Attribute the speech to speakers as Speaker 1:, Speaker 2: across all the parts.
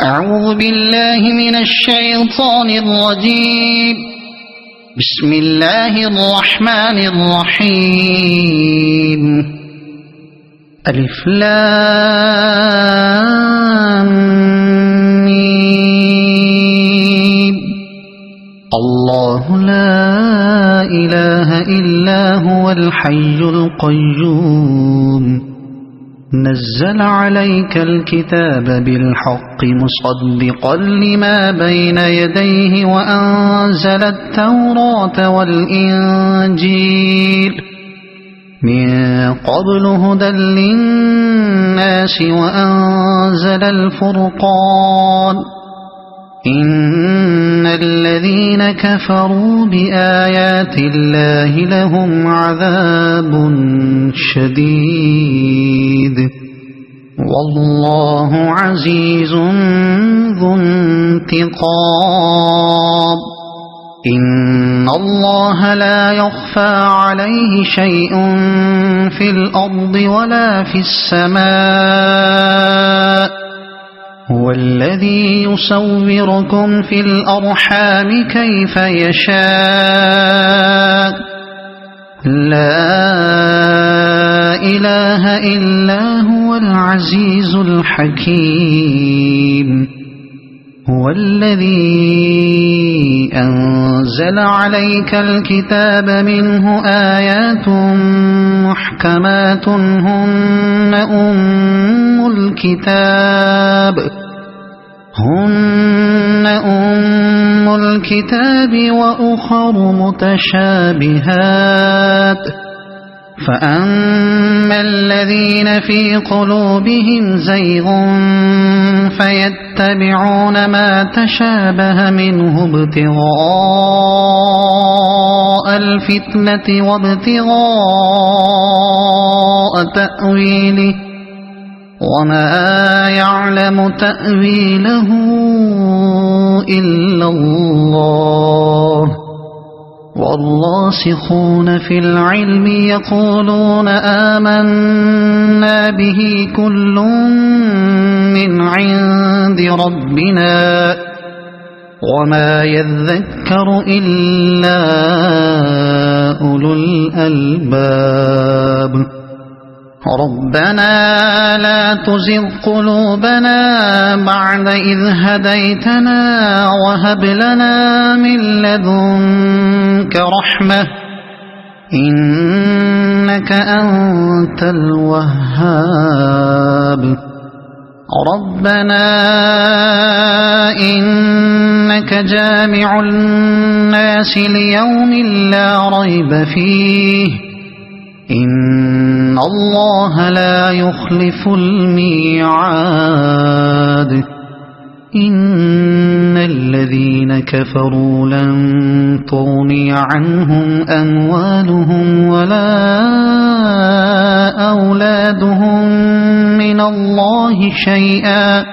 Speaker 1: أعوذ بالله من الشيطان الرجيم. بسم الله الرحمن الرحيم. ألف لام ميم. الله لا إله إلا هو الحي القيوم. نزل عليك الكتاب بالحق مصدقا لما بين يديه وأنزل التوراة والإنجيل من قبل هدى للناس وأنزل الفرقان. إن الذين كفروا بآيات الله لهم عذاب شديد والله عزيز ذو انتقام. إن الله لا يخفى عليه شيء في الأرض ولا في السماء. هو الذي يصوركم في الأرحام كيف يشاء. لا إله إلا هو العزيز الحكيم. هو الذي أنزل عليك الكتاب منه آيات محكمات هن أم الكتاب وأخر متشابهات. فأما الذين في قلوبهم زيغ فيتبعون ما تشابه منه ابتغاء الفتنة وابتغاء تأويله وما يعلم تأويله إلا الله. والراسخون في العلم يقولون آمنا به كل من عند ربنا وما يذكر إلا أولو الألباب. ربنا لا تزغ قلوبنا بعد إذ هديتنا وهب لنا من لدنك رحمة إنك أنت الوهاب. ربنا إنك جامع الناس ليوم لا ريب فيه إن الله لا يخلف الميعاد. إن الذين كفروا لن تغني عنهم أموالهم ولا أولادهم من الله شيئا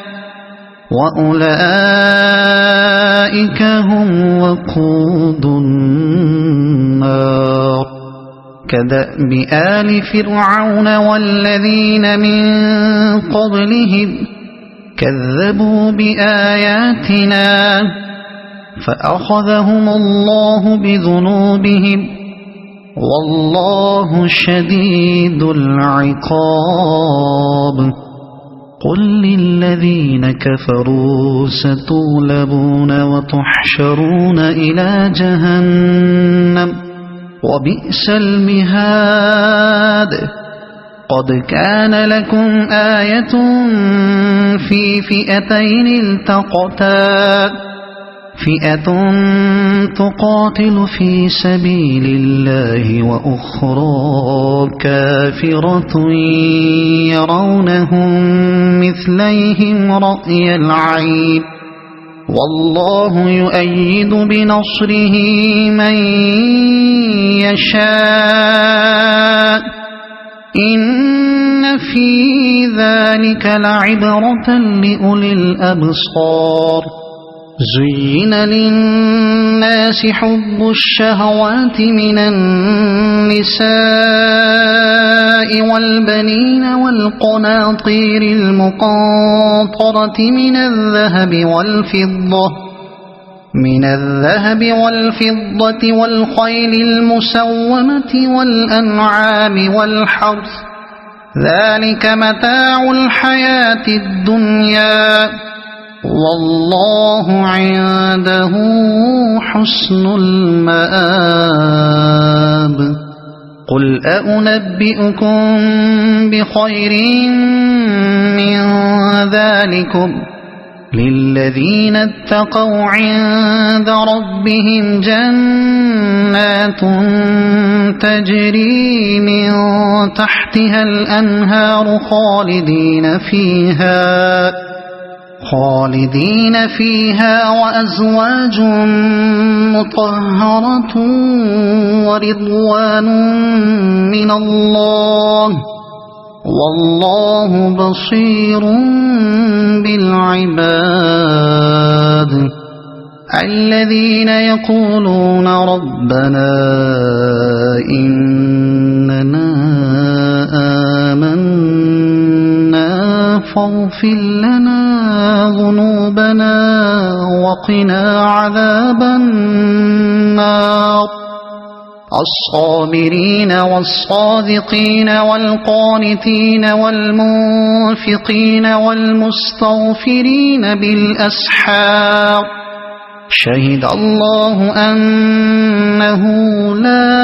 Speaker 1: وأولئك هم وقود النار. كدأب آل فرعون والذين من قبلهم كذبوا بآياتنا فأخذهم الله بذنوبهم والله شديد العقاب. قل للذين كفروا ستغلبون وتحشرون إلى جهنم وبئس المهاد. قد كان لكم آية في فئتين التقتا فئة تقاتل في سبيل الله وأخرى كافرة يرونهم مثليهم رأي العين والله يؤيد بنصره من يشاء. إن في ذلك لعبرة لأولي الأبصار. زين للناس الناس حب الشهوات من النساء والبنين والقناطير المقنطرة من الذهب والفضة والخيل المسومة والأنعام والحرث ذلك متاع الحياة الدنيا والله عنده حسن المآب قل أنبئكم بخير من ذلكم للذين اتقوا عند ربهم جنات تجري من تحتها الأنهار خالدين فيها وأزواج مطهرة ورضوان من الله والله بصير بالعباد الذين يقولون ربنا إننا آمنا فاغفر لنا ذنوبنا وقنا عذاب النار الصابرين والصادقين والقانتين والمنفقين والمستغفرين بالأسحار شهد الله أنه لا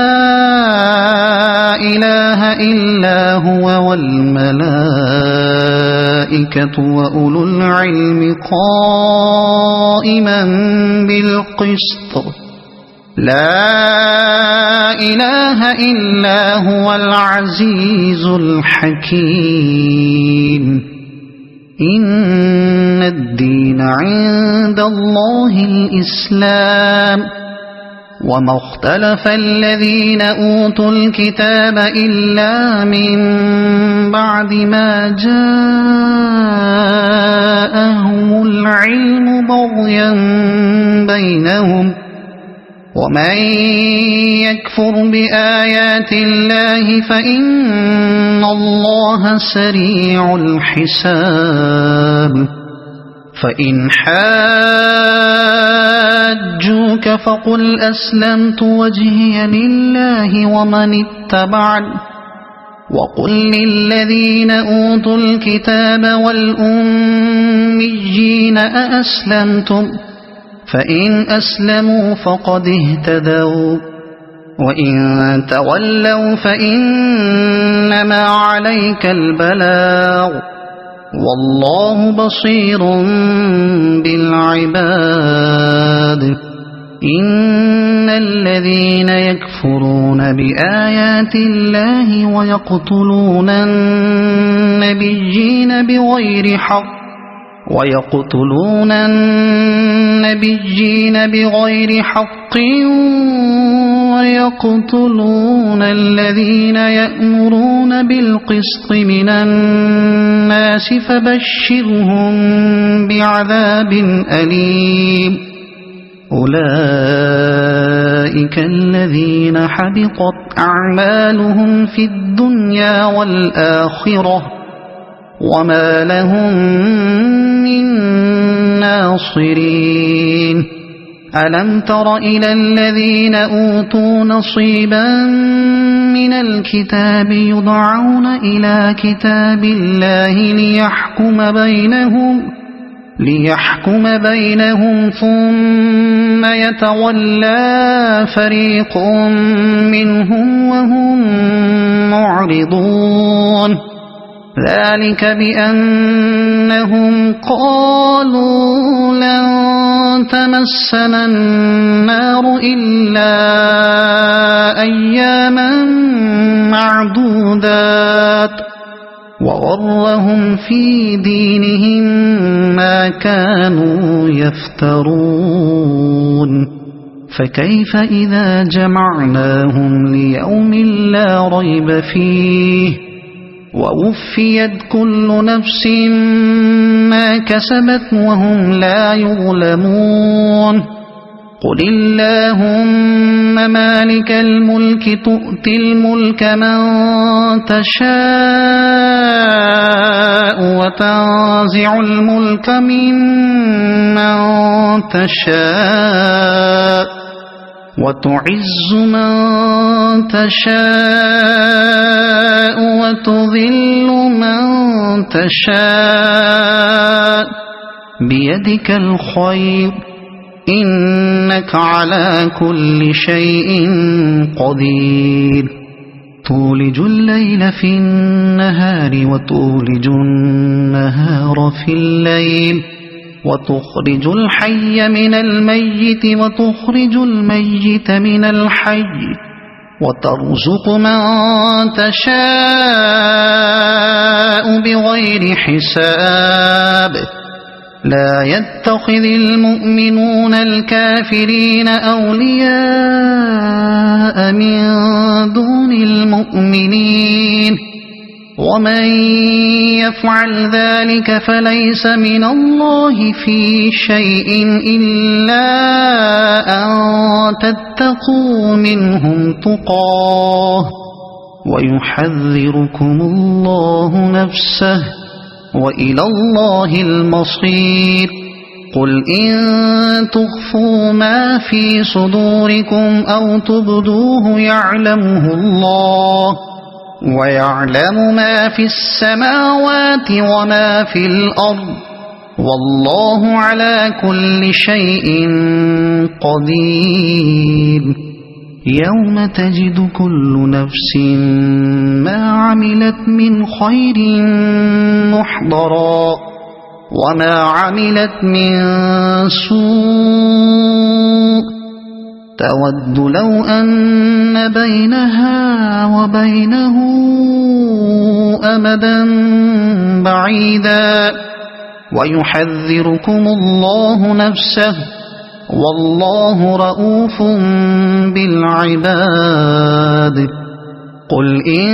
Speaker 1: إله إلا هو والملائكة وأولو العلم قائما بالقسط لا إله إلا هو العزيز الحكيم إن الدين عند الله الإسلام وما اختلف الذين أوتوا الكتاب إلا من بعد ما جاءهم العلم بغيا بينهم ومن يكفر بآيات الله فإن الله سريع الحساب فإن حاجوك فقل أسلمت وجهي لله ومن اتبعني وقل للذين أوتوا الكتاب والأميين أأسلمتم فإن أسلموا فقد اهتدوا وإن تولوا فإنما عليك البلاغ والله بصير بالعباد إن الذين يكفرون بآيات الله ويقتلون النبيين بغير حق ويقتلون الذين يأمرون بالقسط من الناس فبشرهم بعذاب أليم أولئك الذين حبطت أعمالهم في الدنيا والآخرة وما لهم من ناصرين ألم تر إلى الذين أوتوا نصيبا من الكتاب يدعون إلى كتاب الله ليحكم بينهم ثم يتولى فريق منهم وهم معرضون ذلك بأنهم قالوا لن تمسنا النار إلا أياما معدودات وغرهم في دينهم ما كانوا يفترون فكيف إذا جمعناهم ليوم لا ريب فيه ووفيت كل نفس ما كسبت وهم لا يظلمون قل اللهم مالك الملك تؤتي الملك من تشاء وتنزع الملك ممن تشاء وتعز من تشاء وتذل من تشاء بيدك الخير إنك على كل شيء قدير تولج الليل في النهار وتولج النهار في الليل وتخرج الحي من الميت وتخرج الميت من الحي وترزق من تشاء بغير حساب لا يتخذ المؤمنون الكافرين أولياء من دون المؤمنين ومن يفعل ذلك فليس من الله في شيء إلا أن تتقوا منهم تقاه ويحذركم الله نفسه وإلى الله المصير قل إن تخفوا ما في صدوركم أو تبدوه يعلمه الله ويعلم ما في السماوات وما في الأرض والله على كل شيء قدير يوم تجد كل نفس ما عملت من خير محضرا وما عملت من سوء تود لو أن بينها وبينه أمدا بعيدا ويحذركم الله نفسه والله رؤوف بالعباد قل إن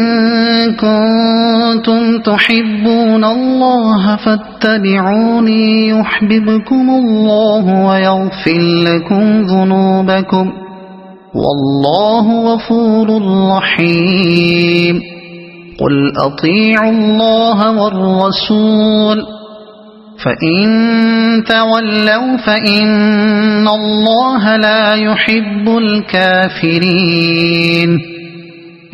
Speaker 1: كنتم تحبون الله فاتبعوني يحببكم الله ويغفر لكم ذنوبكم والله غفور رحيم قل أطيعوا الله والرسول فإن تولوا فإن الله لا يحب الكافرين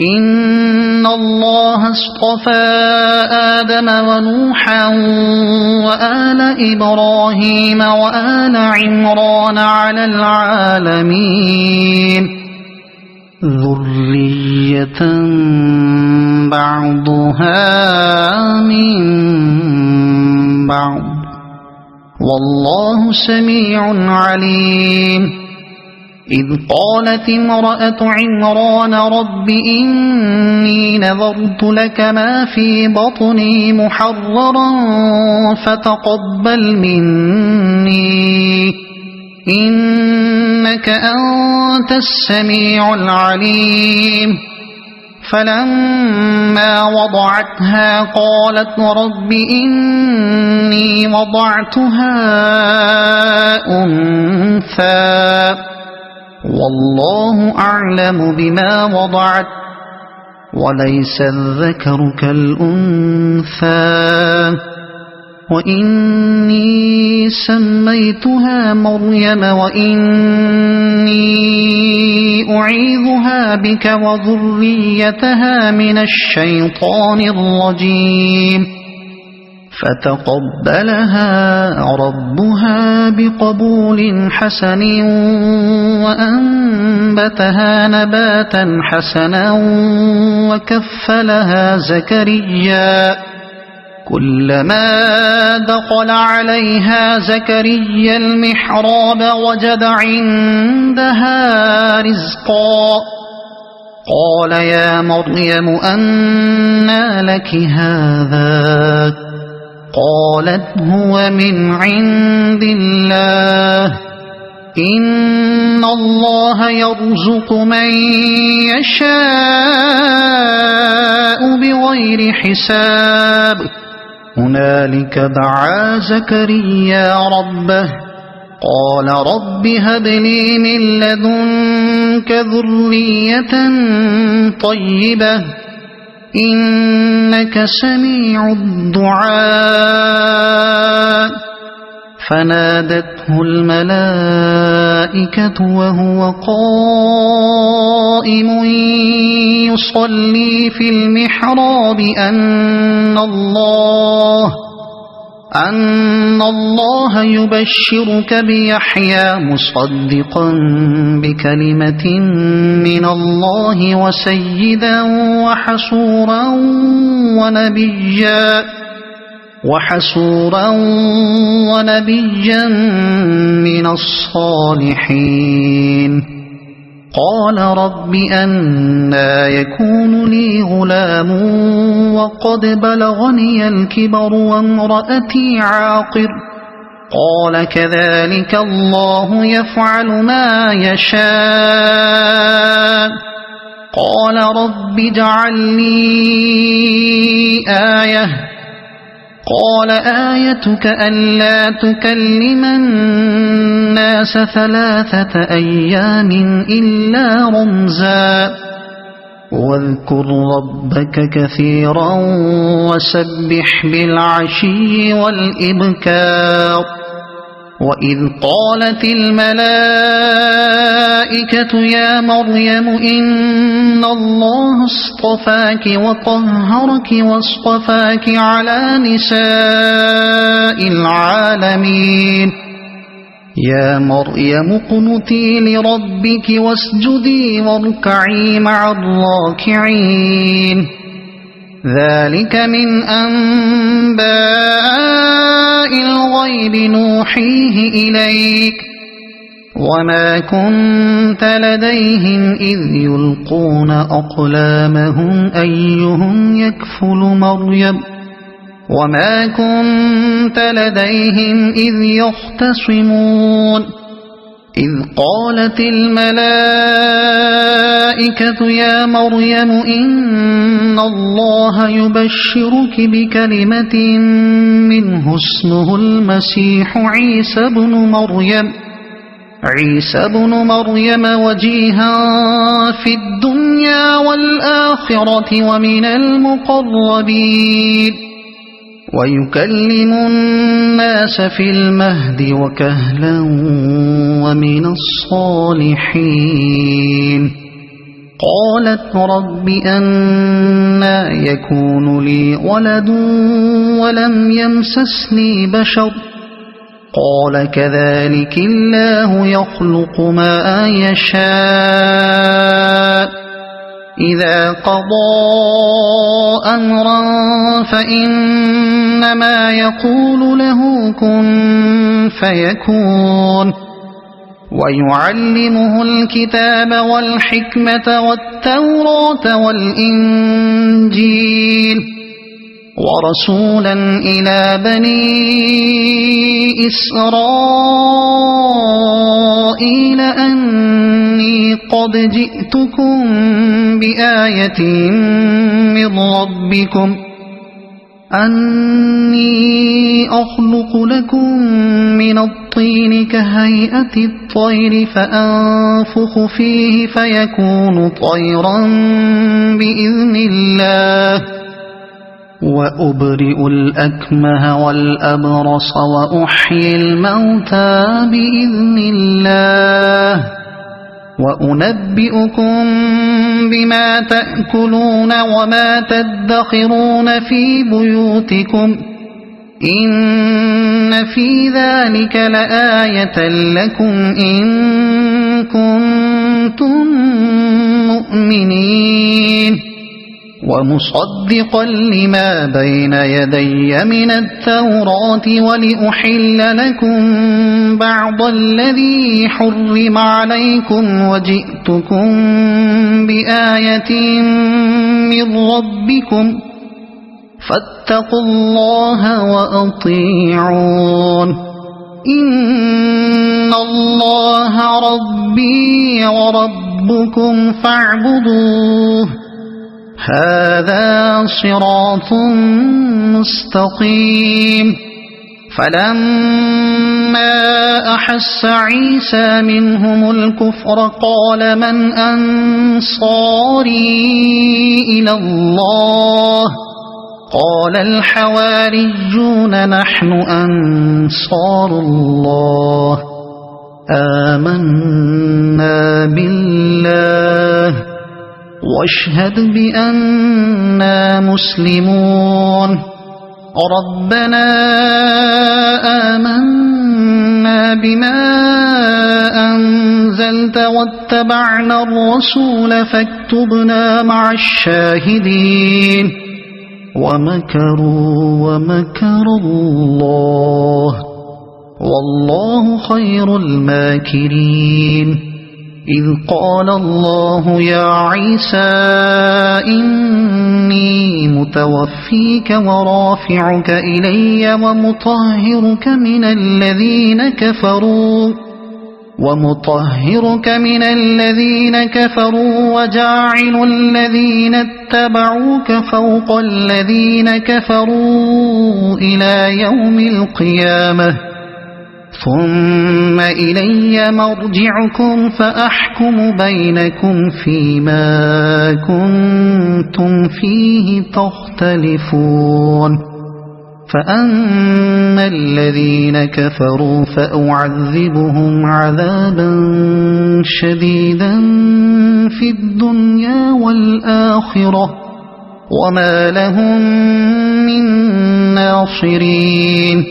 Speaker 1: إن الله اصطفى آدم ونوحا وآل إبراهيم وآل عمران على العالمين ذرية بعضها من بعض والله سميع عليم إذ قالت امرأة عمران رب إني نذرت لك ما في بطني محررا فتقبل مني إنك أنت السميع العليم فلما وضعتها قالت رب إني وضعتها أنثى والله أعلم بما وضعت وليس الذكر كالأنثى وإني سميتها مريم وإني أعيذها بك وذريتها من الشيطان الرجيم فتقبلها ربها بقبول حسن وأنبتها نباتا حسنا وكفلها زكريا كلما دخل عليها زكريا المحراب وجد عندها رزقا قال يا مريم أنى لك هذا قالت هو من عند الله إن الله يرزق من يشاء بغير حساب هنالك دعا زكريا ربه قال رب هب لي من لدنك ذرية طيبة إنك سميع الدعاء فنادته الملائكة وهو قائم يصلي في المحراب أن الله يبشرك بيحيى مصدقا بكلمة من الله وسيدا وحسورا ونبيا من الصالحين قال رب أنى يكون لي غلام وقد بلغني الكبر وامرأتي عاقر قال كذلك الله يفعل ما يشاء قال رب اجعل لي آية قال آيتك ألا تكلم الناس 3 أيام إلا رمزا واذكر ربك كثيرا وسبح بالعشي والإبكار وإذ قالت الملائكة يا مريم إن الله اصطفاك وطهرك واصطفاك على نساء العالمين يا مريم اقنتي لربك واسجدي واركعي مع الراكعين ذلك من أنباء الغيب نوحيه إليك وما كنت لديهم إذ يلقون أقلامهم أيهم يكفل مريم وما كنت لديهم إذ يختصمون إذ قالت الملائكة يا مريم إن الله يبشرك بكلمة منه اسمه المسيح عيسى بن مريم وجيها في الدنيا والآخرة ومن المقربين ويكلم الناس في المهد وكهلا ومن الصالحين قالت رب أنى يكون لي ولد ولم يمسسني بشر قال كذلك الله يخلق ما يشاء إذا قضى أمرا فإنما يقول له كن فيكون ويعلمه الكتاب والحكمة والتوراة والإنجيل ورسولا إلى بني إسرائيل أني قد جئتكم بآية من ربكم أني أخلق لكم من الطين كهيئة الطير فأنفخ فيه فيكون طيرا بإذن الله وأبرئ الأكمه والأبرص وأحيي الموتى بإذن الله وأنبئكم بما تأكلون وما تدخرون في بيوتكم إن في ذلك لآية لكم إن كنتم مؤمنين ومصدقا لما بين يدي من التوراة ولأحل لكم بعض الذي حرم عليكم وجئتكم بآية من ربكم فاتقوا الله وأطيعون إن الله ربي وربكم فاعبدوه هذا صراط مستقيم فلما وأحس عيسى منهم الكفر قال من أنصاري إلى الله قال الحواريون نحن أنصار الله آمنا بالله واشهد بأننا مسلمون ربنا آمنا بما أنزلت واتبعنا الرسول فاكتبنا مع الشاهدين ومكروا ومكر الله والله خير الماكرين إذ قال الله يا عيسى إني متوفيك ورافعك إلي ومطهرك من الذين كفروا وجاعل الذين اتبعوك فوق الذين كفروا إلى يوم القيامة ثم إلي مرجعكم فأحكم بينكم فيما كنتم فيه تختلفون فأما الذين كفروا فأعذبهم عذابا شديدا في الدنيا والآخرة وما لهم من ناصرين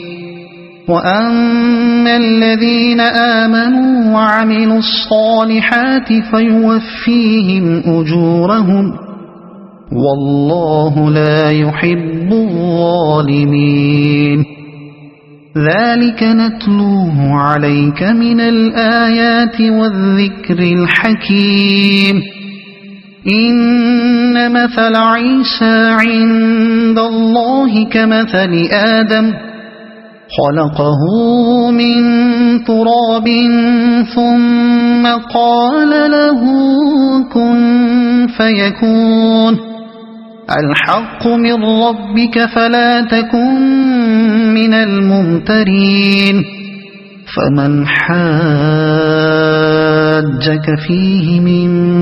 Speaker 1: وأما الذين آمنوا وعملوا الصالحات فيوفيهم أجورهم والله لا يحب الظالمين ذلك نتلوه عليك من الآيات والذكر الحكيم إن مثل عيسى عند الله كمثل آدم خلقه من تراب ثم قال له كن فيكون الحق من ربك فلا تكن من الممترين فمن حاجك فيه من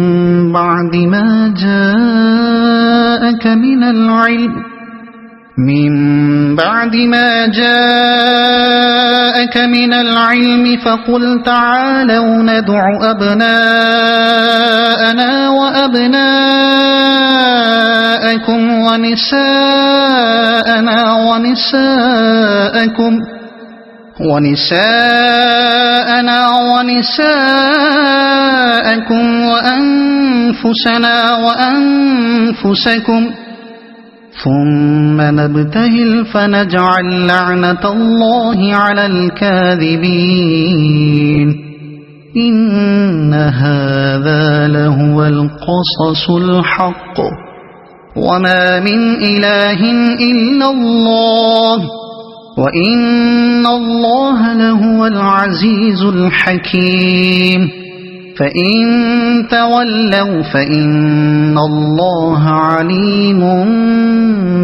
Speaker 1: بعد ما جاءك من العلم فقل تعالوا ندع أبناءنا وأبناءكم ونساءنا ونساءكم وأنفسنا وأنفسكم ثم نبتهل فنجعل لعنة الله على الكاذبين إن هذا لهو القصص الحق وما من إله إلا الله وإن الله لهو العزيز الحكيم فإن تولوا فإن الله عليم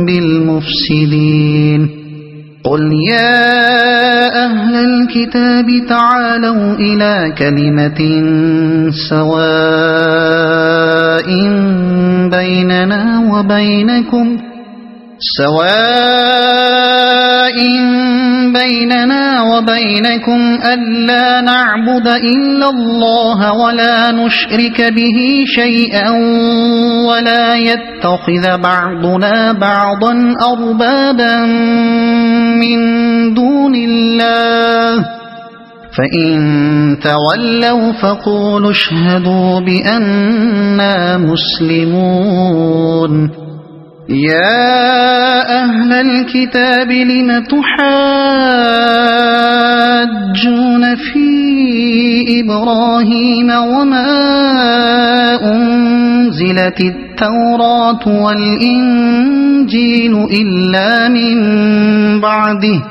Speaker 1: بالمفسدين قل يا أهل الكتاب تعالوا إلى كلمة سواء بيننا وبينكم ألا نعبد إلا الله ولا نشرك به شيئا ولا يتخذ بعضنا بعضا أربابا من دون الله فإن تولوا فقولوا اشهدوا بأننا مسلمون يا أهل الكتاب لم تحاجون في إبراهيم وما أنزلت التوراة والإنجيل إلا من بعده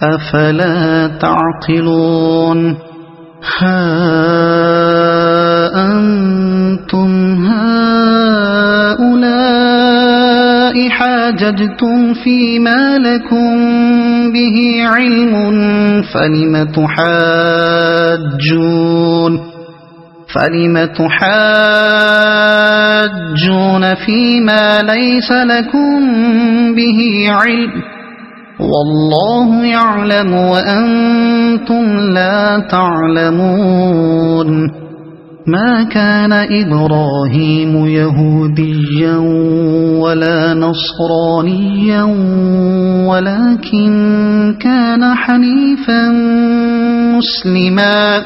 Speaker 1: أفلا تعقلون ها أنتم هؤلاء حاججتم فيما لكم به علم فلم تحاجون فيما ليس لكم به علم والله يعلم وأنتم لا تعلمون ما كان إبراهيم يهوديا ولا نصرانيا ولكن كان حنيفا مسلما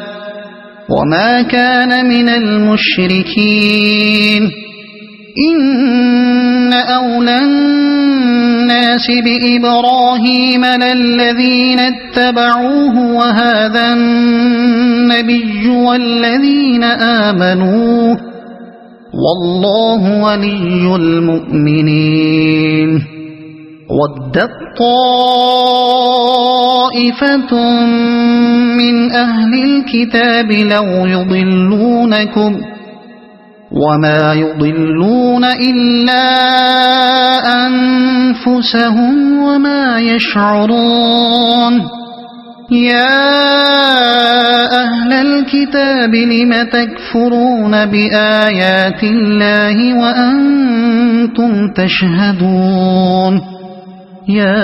Speaker 1: وما كان من المشركين إن أولى الناس بإبراهيم للذين اتبعوه وهذا النبي والذين آمنوا والله ولي المؤمنين ودت طائفة من أهل الكتاب لو يضلونكم وما يضلون إلا أنفسهم وما يشعرون يا أهل الكتاب لم تكفرون بآيات الله وأنتم تشهدون يا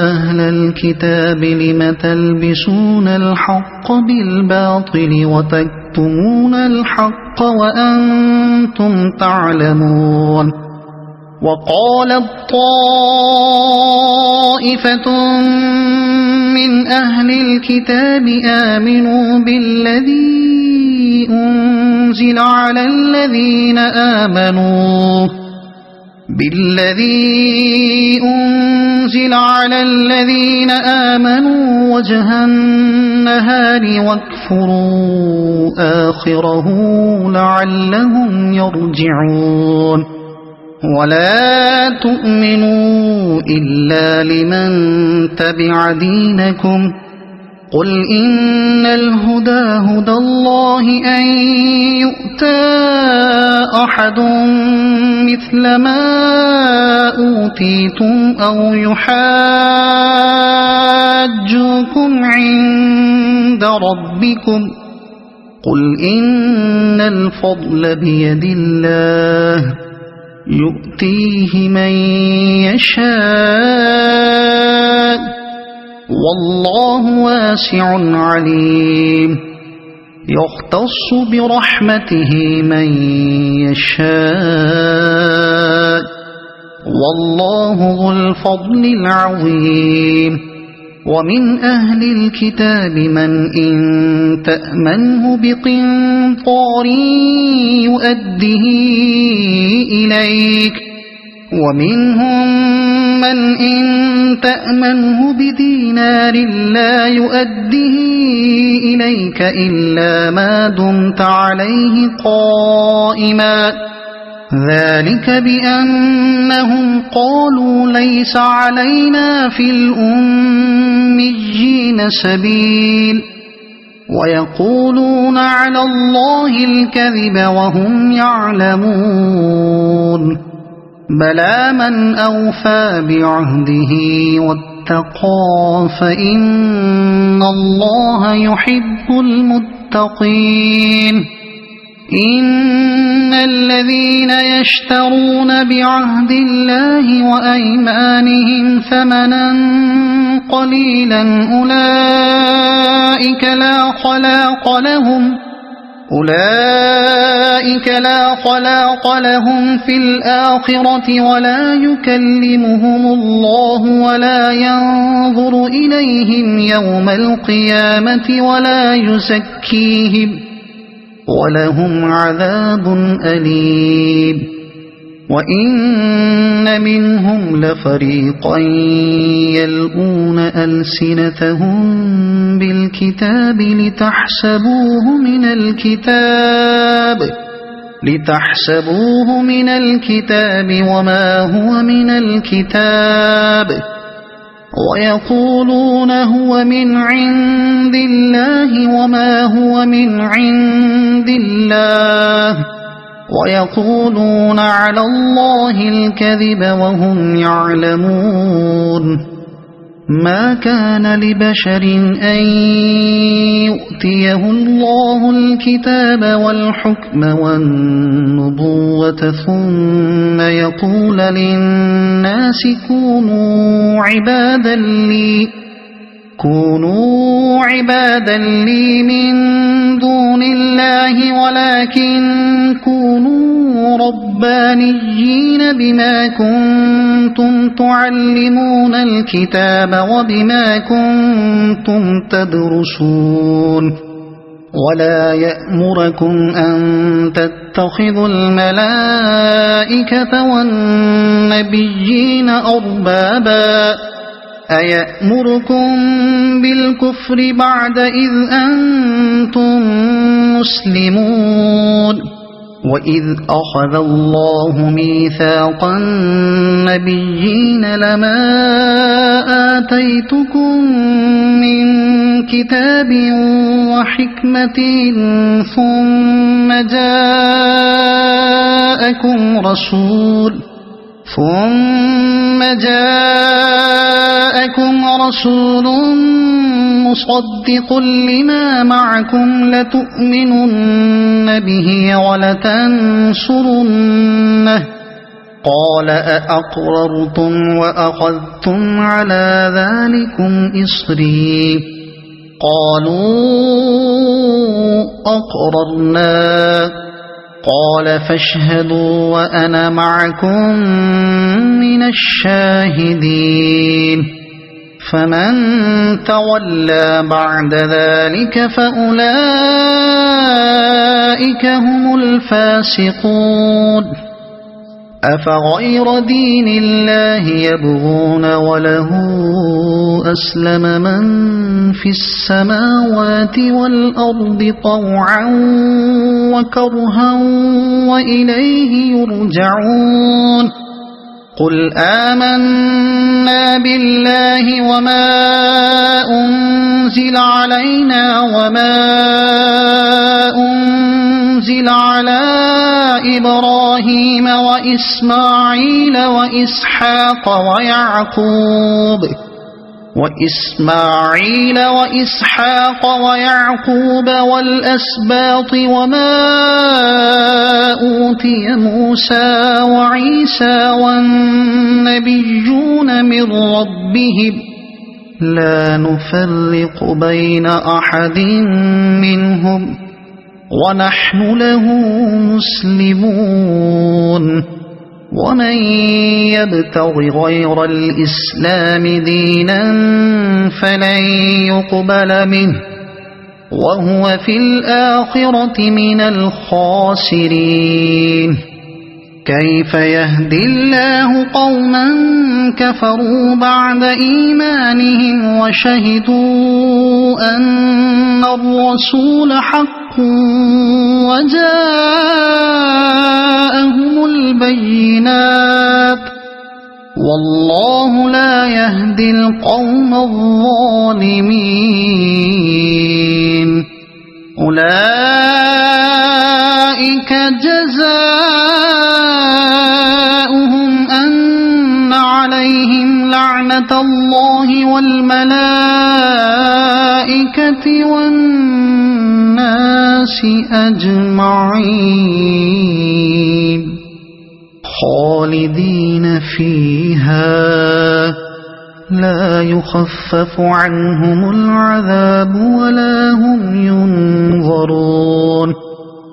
Speaker 1: أهل الكتاب لم تلبسون الحق بالباطل وتكتمون الحق وأنتم تعلمون وقالت طائفة من أهل الكتاب آمنوا بالذي أنزل على الذين آمنوا وجه النهار واكفروا آخره لعلهم يرجعون ولا تؤمنوا إلا لمن تبع دينكم قل إن الهدى هدى الله أن يؤتى أحد مثل ما أوتيتم أو يحاجوكم عند ربكم قل إن الفضل بيد الله يؤتيه من يشاء والله واسع عليم يختص برحمته من يشاء والله ذو الفضل العظيم ومن أهل الكتاب من إن تأمنه بقنطار يؤده إليك ومنهم من إن تأمنه بدينار لا يؤده إليك إلا ما دمت عليه قائما ذلك بأنهم قالوا ليس علينا في الأميين سبيل ويقولون على الله الكذب وهم يعلمون بلى من أوفى بعهده واتقى فإن الله يحب المتقين إن الذين يشترون بعهد الله وأيمانهم ثمنا قليلا أولئك لا خلاق لهم في الآخرة ولا يكلمهم الله ولا ينظر إليهم يوم القيامة ولا يزكيهم ولهم عذاب أليم وإن منهم لفريقا يلؤون ألسنتهم بالكتاب لتحسبوه من الكتاب وما هو من الكتاب ويقولون هو من عند الله وما هو من عند الله ويقولون على الله الكذب وهم يعلمون ما كان لبشر أن يؤتيه الله الكتاب والحكم والنبوة ثم يقول للناس كونوا عبادا لي من دون الله ولكن كونوا ربانيين بما كنتم تعلمون الكتاب وبما كنتم تدرسون ولا يأمركم أن تتخذوا الملائكة والنبيين أربابا أيأمركم بالكفر بعد إذ أنتم مسلمون وإذ أخذ الله ميثاق النبيين لما آتيتكم من كتاب وحكمة ثم جاءكم رسول مصدق لما معكم لتؤمنن به ولتنصرنه قال أأقررتم وأخذتم على ذلكم إصري قالوا أقررنا قال فاشهدوا وأنا معكم من الشاهدين فمن تولى بعد ذلك فأولئك هم الفاسقون أفغير دين الله يبغون وله أسلم من في السماوات والأرض طوعا وكرها وإليه يرجعون قل آمنا بالله وما أنزل علينا وما أنزل على إبراهيم وإسماعيل وإسحاق ويعقوب والأسباط وما أوتي موسى وعيسى والنبيون من ربهم لا نفرق بين أحد منهم ونحن له مسلمون ومن يبتغ غير الإسلام دينا فلن يقبل منه وهو في الآخرة من الخاسرين كيف يهدي الله قوما كفروا بعد إيمانهم وشهدوا أن الرسول حق وجاءهم البينات والله لا يهدي القوم الظالمين أولئك جزاؤهم أن عليهم لعنة الله والملائكة والناس أجمعين خالدين فيها لا يخفف عنهم العذاب ولا هم ينظرون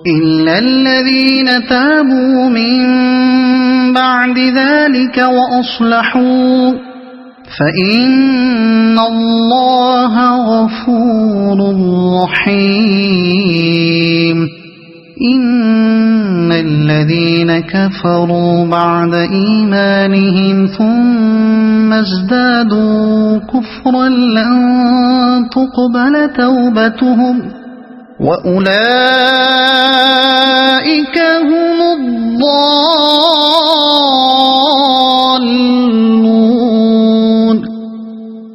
Speaker 1: إلا الذين تابوا من بعد ذلك وأصلحوا فإن الله غفور رحيم إن الذين كفروا بعد إيمانهم ثم ازدادوا كفرا لن تقبل توبتهم وأولئك هم الضالون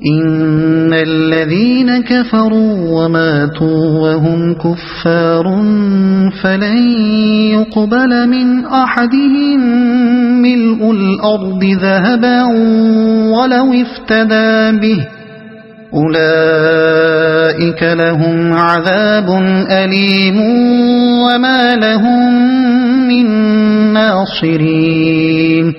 Speaker 1: إن الذين كفروا وماتوا وهم كفار فلن يقبل من أحدهم ملء الأرض ذهبا ولو افتدى به أولئك لهم عذاب أليم وما لهم من ناصرين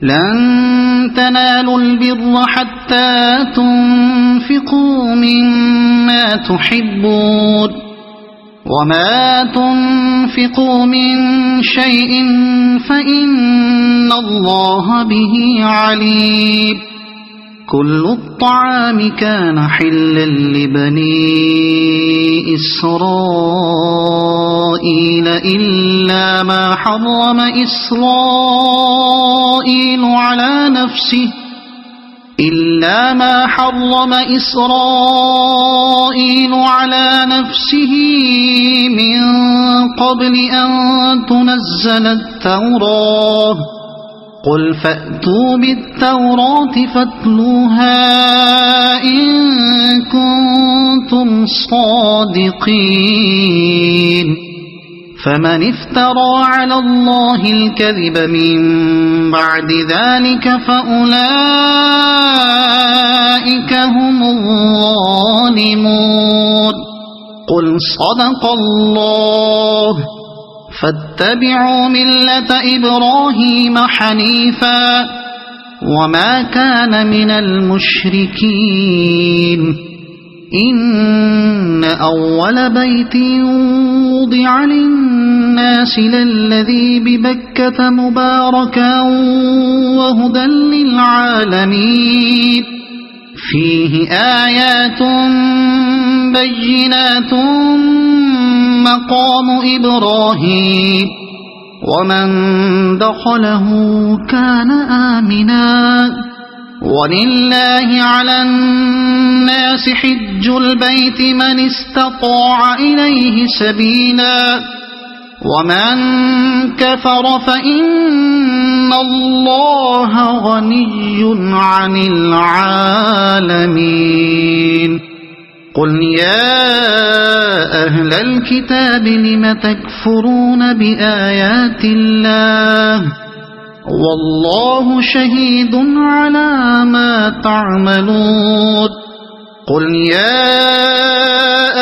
Speaker 1: لن تنالوا البر حتى تنفقوا مما تحبون وما تنفقوا من شيء فإن الله به عليم كل الطعام كان حلا لبني إسرائيل إلا ما حرم إسرائيل على نفسه من قبل أن تنزل التوراة قل فأتوا بالتوراة فاتلوها إن كنتم صادقين فمن افترى على الله الكذب من بعد ذلك فأولئك هم الظالمون قل صدق الله فاتبعوا ملة إبراهيم حنيفا وما كان من المشركين إن أول بيت وضع للناس للذي ببكة مباركا وهدى للعالمين فيه آيات بينات مقام إبراهيم ومن دخله كان آمنا ولله على الناس حج البيت من استطاع إليه سبيلا ومن كفر فإن الله غني عن العالمين قل يا أهل الكتاب لم تكفرون بآيات الله والله شهيد على ما تعملون قل يا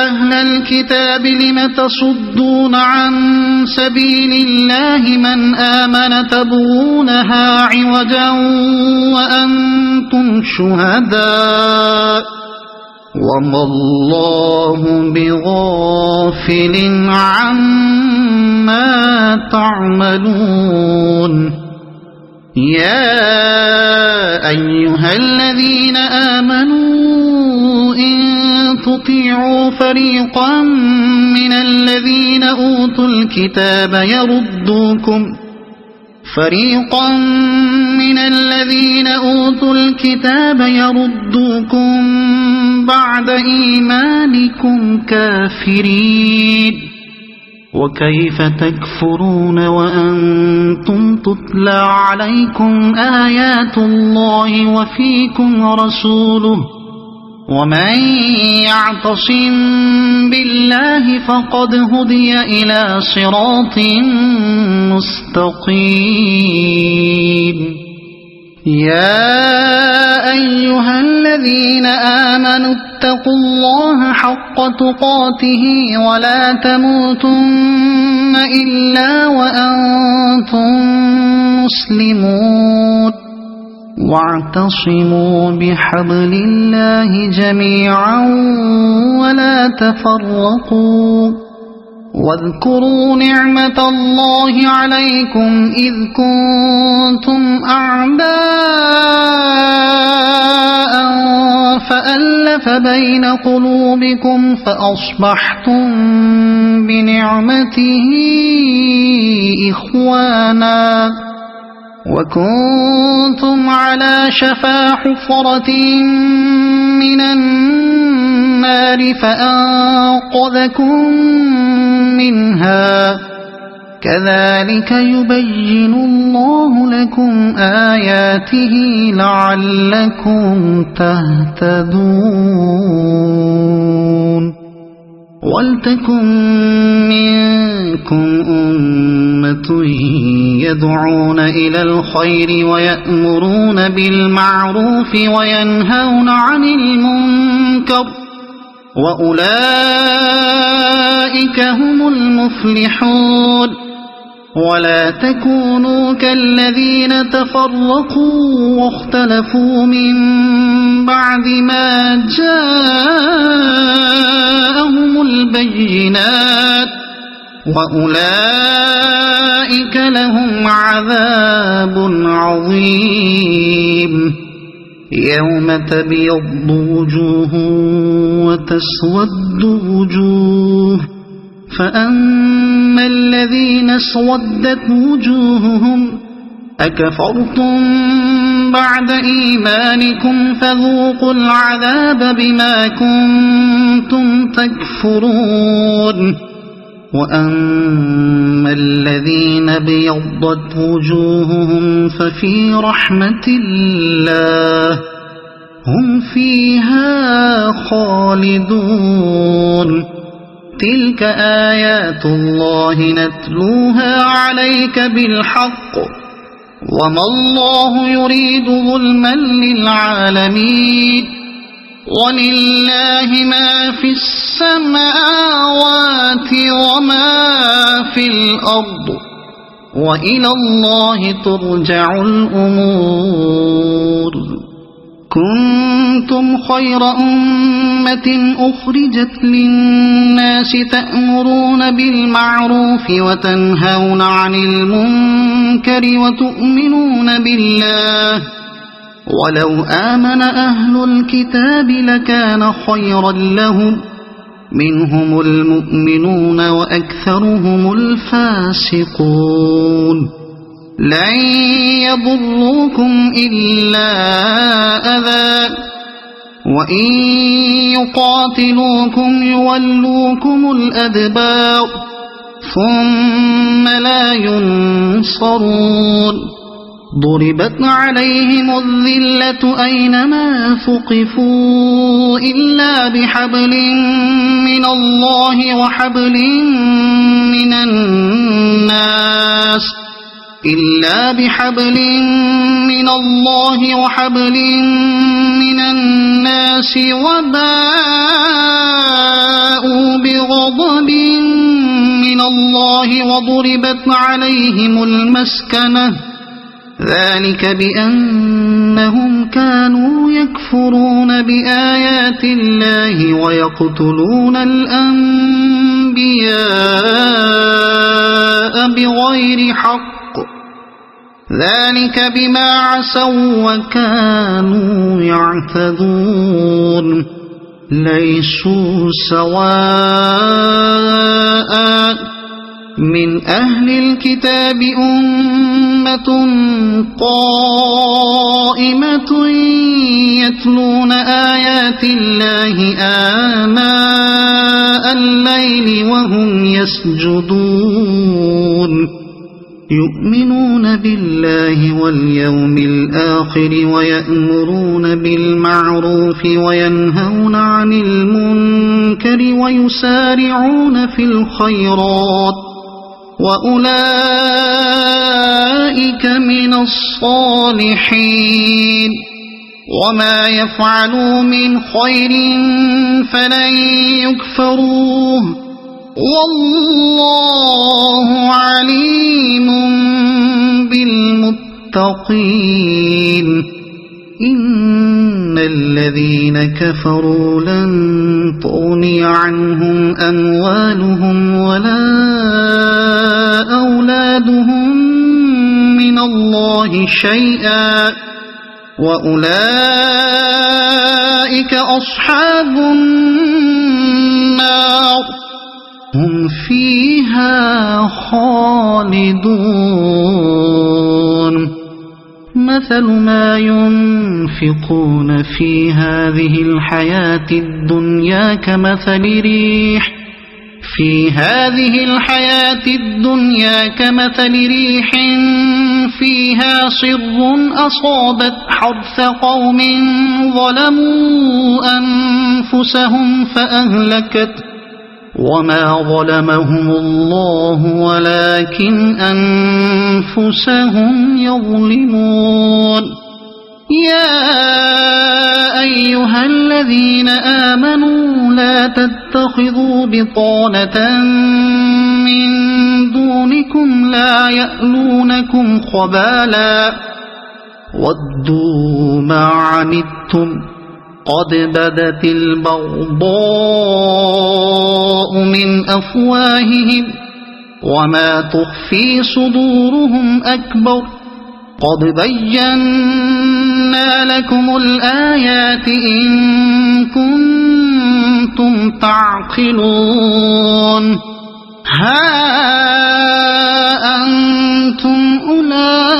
Speaker 1: أهل الكتاب لم تصدون عن سبيل الله من آمن تبغونها عوجا وأنتم شهداء وما الله بغافل عما تعملون يا أيها الذين آمنوا إن تطيعوا فريقا من الذين أوتوا الكتاب يردوكم بعد إيمانكم كافرين وكيف تكفرون وأنتم تتلى عليكم آيات الله وفيكم رسوله ومن يعتصم بالله فقد هدي إلى صراط مستقيم يا أيها الذين آمنوا اتقوا الله حق تقاته ولا تموتن إلا وأنتم مسلمون واعتصموا بحبل الله جميعا ولا تفرقوا واذكروا نعمة الله عليكم إذ كنتم أعداء فألف بين قلوبكم فأصبحتم بنعمته إخوانا وكنتم على شفا حفرة من النار فأنقذكم منها كذلك يبين الله لكم آياته لعلكم تهتدون ولتكن منكم أمة يدعون إلى الخير ويأمرون بالمعروف وينهون عن المنكر وأولئك هم المفلحون ولا تكونوا كالذين تفرقوا واختلفوا من بعد ما جاءهم البينات وأولئك لهم عذاب عظيم يوم تبيض وجوه وتسود وجوه فأما الذين اسودت وجوههم أكفرتم بعد إيمانكم فذوقوا العذاب بما كنتم تكفرون وأما الذين ابيضت وجوههم ففي رحمة الله هم فيها خالدون تلك آيات الله نتلوها عليك بالحق وما الله يريد ظلما للعالمين ولله ما في السماوات وما في الأرض وإلى الله ترجع الأمور كنتم خير أمة أخرجت للناس تأمرون بالمعروف وتنهون عن المنكر وتؤمنون بالله ولو آمن أهل الكتاب لكان خيرا لهم منهم المؤمنون وأكثرهم الفاسقون لن يضروكم إلا أذى وإن يقاتلوكم يولوكم الأدبار ثم لا ينصرون ضربت عليهم الذلة أينما ثقفوا إلا بحبل من الله وحبل من الناس وباءوا بغضب من الله وضربت عليهم المسكنة ذلك بأنهم كانوا يكفرون بآيات الله ويقتلون الأنبياء بغير حق ذلك بما عصوا وكانوا يعتدون ليسوا سواء من أهل الكتاب أمة قائمة يتلون آيات الله آناء الليل وهم يسجدون يؤمنون بالله واليوم الآخر ويأمرون بالمعروف وينهون عن المنكر ويسارعون في الخيرات وأولئك من الصالحين وما يفعلوا من خير فلن يكفروه والله عليم بالمتقين إن الذين كفروا لن تغني عنهم أموالهم ولا أولادهم من الله شيئا وأولئك أصحاب النار هم فيها خالدون مثل ما ينفقون في هذه الحياة الدنيا كمثل ريح في هذه الحياة الدنيا كمثل ريح فيها صر أصابت حرث قوم ظلموا أنفسهم فأهلكت وما ظلمهم الله ولكن أنفسهم يظلمون يا أيها الذين آمنوا لا تتخذوا بطانة من دونكم لا يألونكم خبالا ودوا ما عنتم قد بدت البغضاء من أفواههم وما تخفي صدورهم أكبر قد بينا لكم الآيات إن كنتم تعقلون ها أنتم أولئك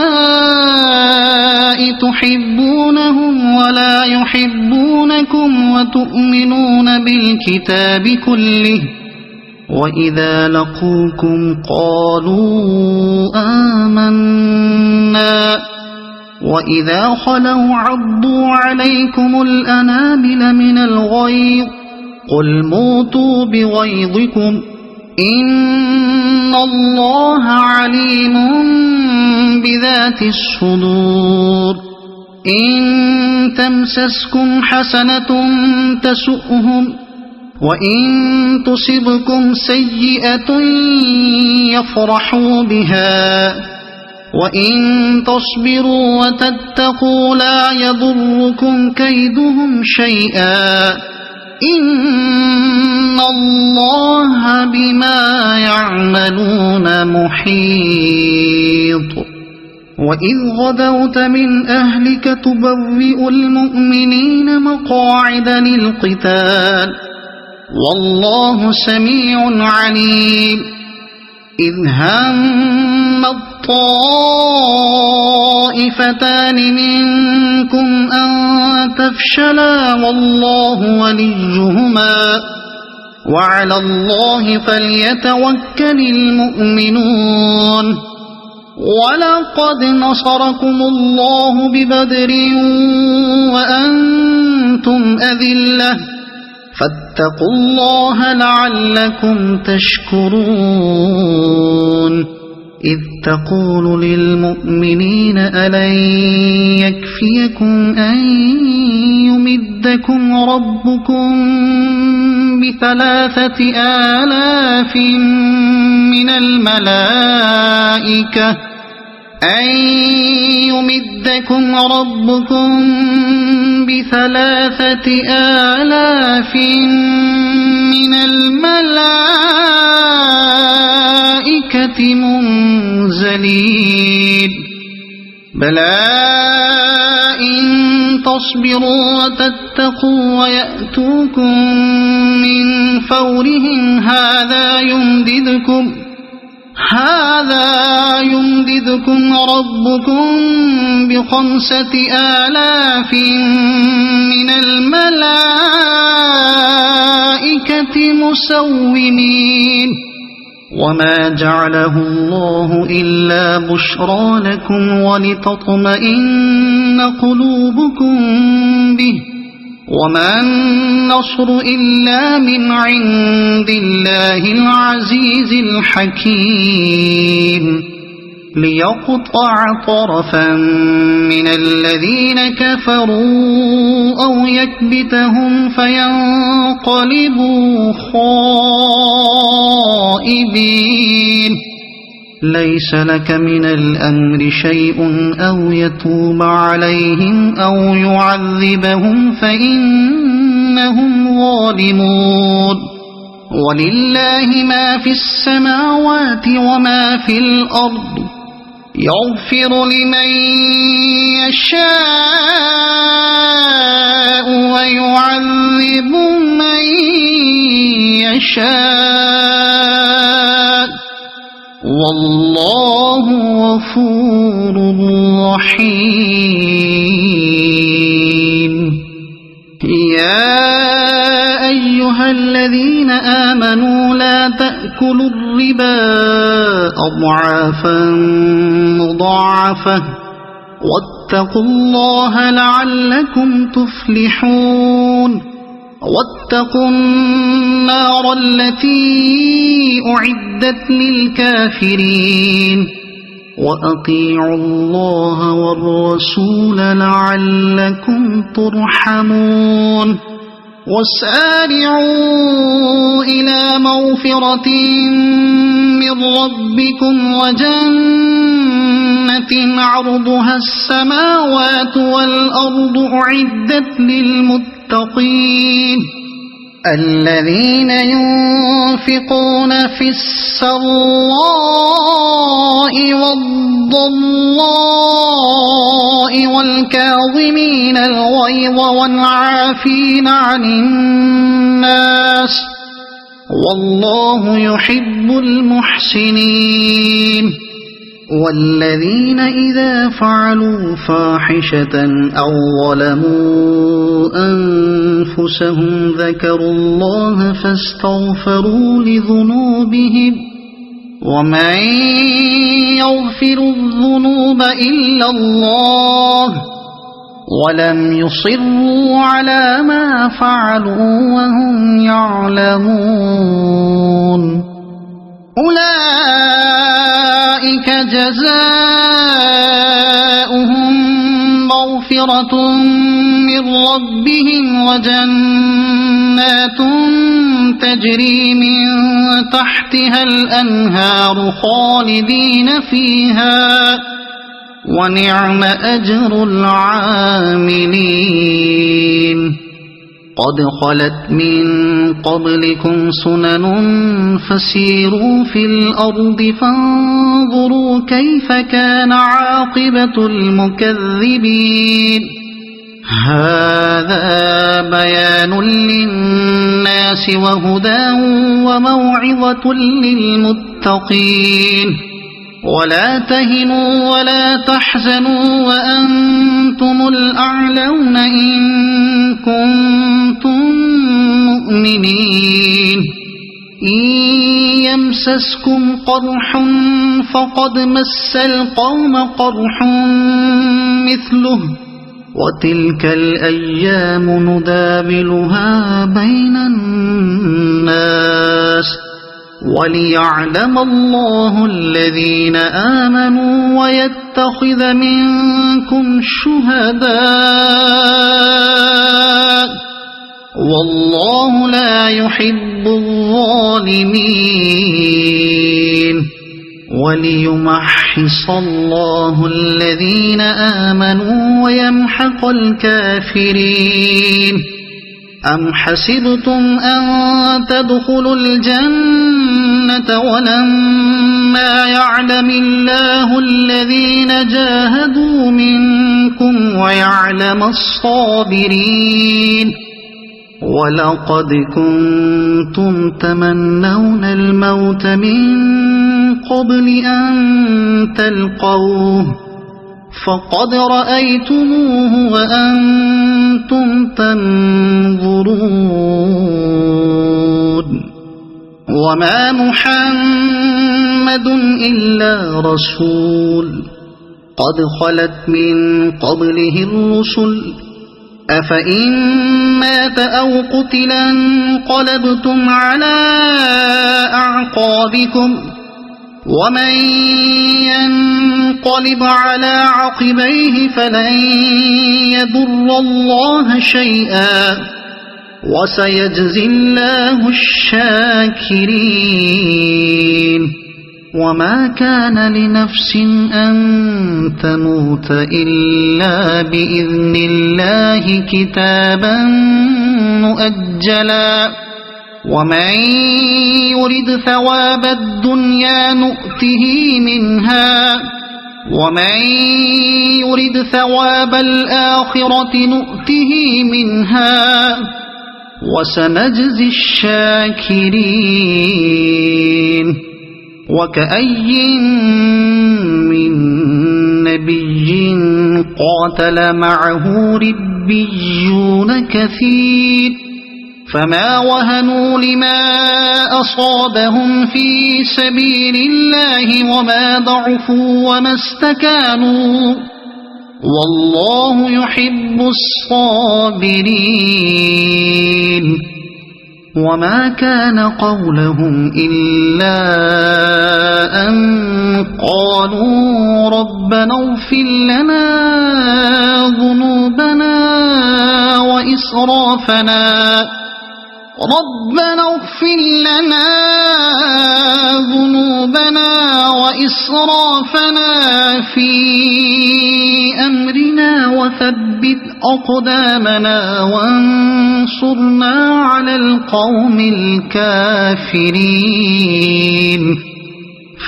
Speaker 1: تحبونهم ولا يحبونكم وتؤمنون بالكتاب كله وإذا لقوكم قالوا آمنا وإذا خلوا عضوا عليكم الأنامل من الغيظ قل موتوا بغيظكم إن الله عليم بذات الصدور إن تمسسكم حسنة تسؤهم وإن تصبكم سيئة يفرحوا بها وإن تصبروا وتتقوا لا يضركم كيدهم شيئا إن الله بما يعملون محيط وإذ غدوت من أهلك تبوئ المؤمنين مقاعد للقتال والله سميع عليم إذ هم الطائفتان منكم أن تفشلا والله وليهما وعلى الله فليتوكل المؤمنون ولقد نصركم الله ببدر وأنتم أذلة فاتقوا الله لعلكم تشكرون إذ تقول للمؤمنين ألن يكفيكم أن يمدكم ربكم ب3,000 من الملائكة أن يمدكم ربكم ب3,000 من الملائكة منزلين بلى إن تصبروا وتتقوا ويأتوكم من فورهم هذا يمددكم ربكم ب5,000 من الملائكة مسومين وما جعله الله إلا بشرى لكم ولتطمئن قلوبكم به وما النصر إلا من عند الله العزيز الحكيم ليقطع طرفا من الذين كفروا أو يكبتهم فينقلبوا خائبين ليس لك من الأمر شيء أو يتوب عليهم أو يعذبهم فإنهم ظالمون ولله ما في السماوات وما في الأرض يغفر لمن يشاء ويعذب من يشاء والله غفور رحيم يا أيها أيها الذين آمنوا لا تأكلوا الربا أضعافا مضاعفة واتقوا الله لعلكم تفلحون واتقوا النار التي أعدت للكافرين وأطيعوا الله والرسول لعلكم ترحمون وسارعوا إلى مغفرة من ربكم وجنة عرضها السماوات والأرض أعدت للمتقين الذين ينفقون في السراء والضراء والكاظمين الغيظ والعافين عن الناس والله يحب المحسنين والذين إذا فعلوا فاحشة أو ظلموا أنفسهم ذكروا الله فاستغفروا لذنوبهم ومن يغفر الذنوب إلا الله ولم يصروا على ما فعلوا وهم يعلمون أولئك جزاؤهم مغفرة من ربهم وجنات تجري من تحتها الأنهار خالدين فيها ونعم أجر العاملين قد خلت من قبلكم سنن فسيروا في الأرض فانظروا كيف كان عاقبة المكذبين هذا بيان للناس وهدى وموعظة للمتقين ولا تهنوا ولا تحزنوا وأنتم الأعلون إن كنتم مؤمنين إن يمسسكم قرح فقد مس القوم قرح مثله وتلك الأيام نداولها بين الناس وليعلم الله الذين آمنوا ويتخذ منكم شهداء والله لا يحب الظالمين وليمحص الله الذين آمنوا ويمحق الكافرين أم حسبتم أن تدخلوا الجنة ولما يعلم الله الذين جاهدوا منكم ويعلم الصابرين ولقد كنتم تمنون الموت من قبل أن تلقوه فقد رأيتموه وأنتم تنظرون وما محمد إلا رسول قد خلت من قبله الرسل أفإن مات أو قتلا انقلبتم على أعقابكم ومن ينقلب على عقبيه فلن يضر الله شيئا وسيجزي الله الشاكرين وما كان لنفس أن تموت إلا بإذن الله كتابا مؤجلا ومن يرد ثواب الدنيا نؤته منها ومن يرد ثواب الآخرة نؤته منها وسنجزي الشاكرين وكأي من نبي قاتل معه ربيون كثير فما وهنوا لما أصابهم في سبيل الله وما ضعفوا وما استكانوا والله يحب الصابرين وما كان قولهم إلا أن قالوا ربنا اغفر لنا ذنوبنا وإسرافنا في أمرنا وثبت أقدامنا وانصرنا على القوم الكافرين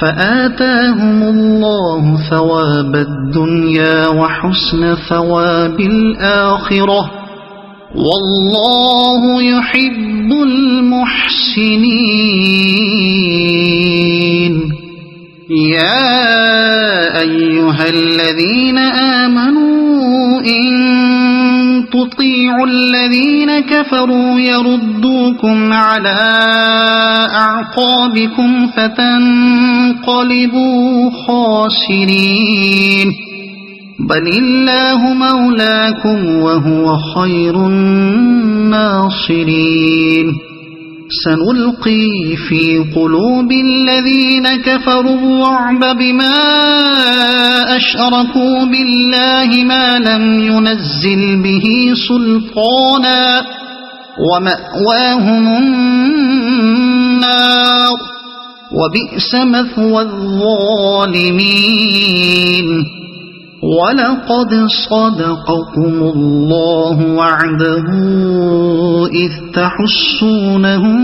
Speaker 1: فآتاهم الله ثواب الدنيا وحسن ثواب الآخرة والله يحب المحسنين يا أيها الذين آمنوا إن تطيعوا الذين كفروا يردوكم على أعقابكم فتنقلبوا خاسرين بل الله مولاكم وهو خير الناصرين سنلقي في قلوب الذين كفروا الرعب بما أشركوا بالله ما لم ينزل به سلطانا ومأواهم النار وبئس مثوى الظالمين ولقد صدقكم الله وعده إذ تحسونهم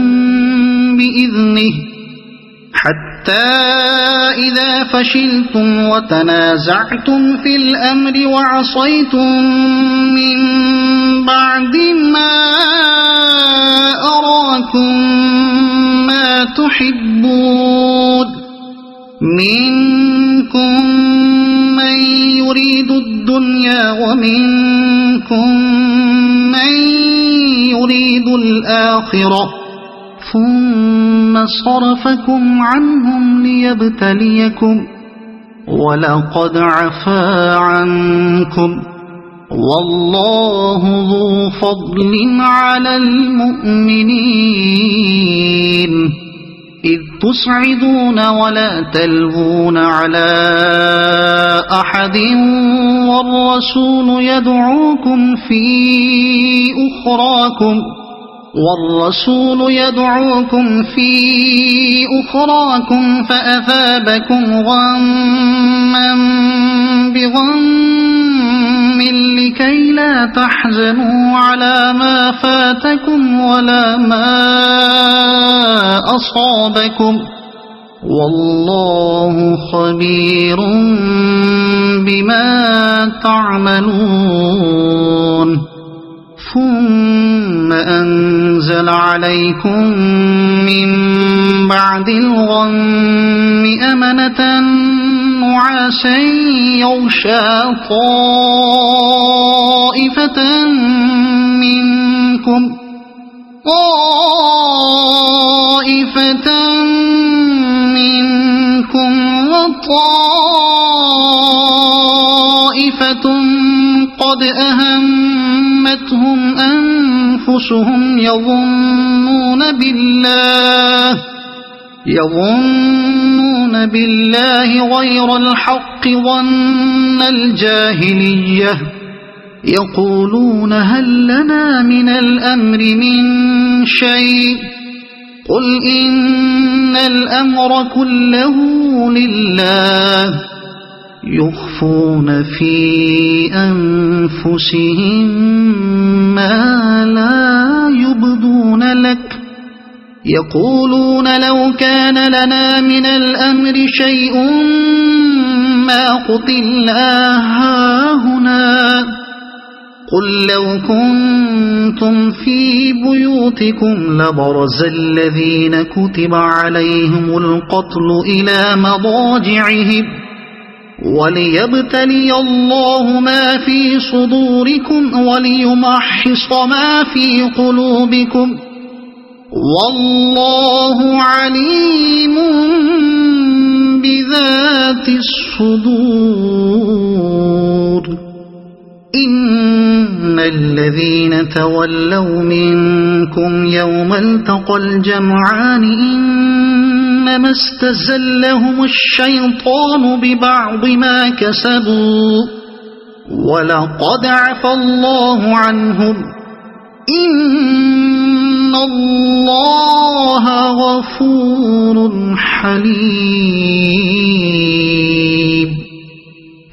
Speaker 1: بإذنه حتى إذا فشلتم وتنازعتم في الأمر وعصيتم من بعد ما أراكم ما تحبون منكم من يريد الدنيا ومنكم من يريد الآخرة ثم صرفكم عنهم ليبتليكم ولقد عفا عنكم والله ذو فضل على المؤمنين إذ تصعدون ولا تلوون على أحد والرسول يدعوكم في أخراكم فأثابكم غما بغم لكي لا تحزنوا على ما فاتكم ولا ما أصابكم والله خبير بما تعملون ثم أنزل عليكم من بعد الغم أمنة نعاسا يغشى طائفة منكم وطائفة قد أهمتهم أنفسهم يظنون بالله غير الحق ظن الجاهلية يقولون هل لنا من الأمر من شيء قل إن الأمر كله لله يخفون في أنفسهم ما لا يبدون لك يقولون لو كان لنا من الأمر شيء ما قتلنا هاهنا قل لو كنتم في بيوتكم لبرز الذين كتب عليهم القتل إلى مضاجعهم وليبتلي الله ما في صدوركم وليمحص ما في قلوبكم والله عليم بذات الصدور إن الذين تولوا منكم يوم التقى الجمعان إنما استزلهم الشيطان ببعض ما كسبوا ولقد عفى الله عنهم إن الله غفور حليم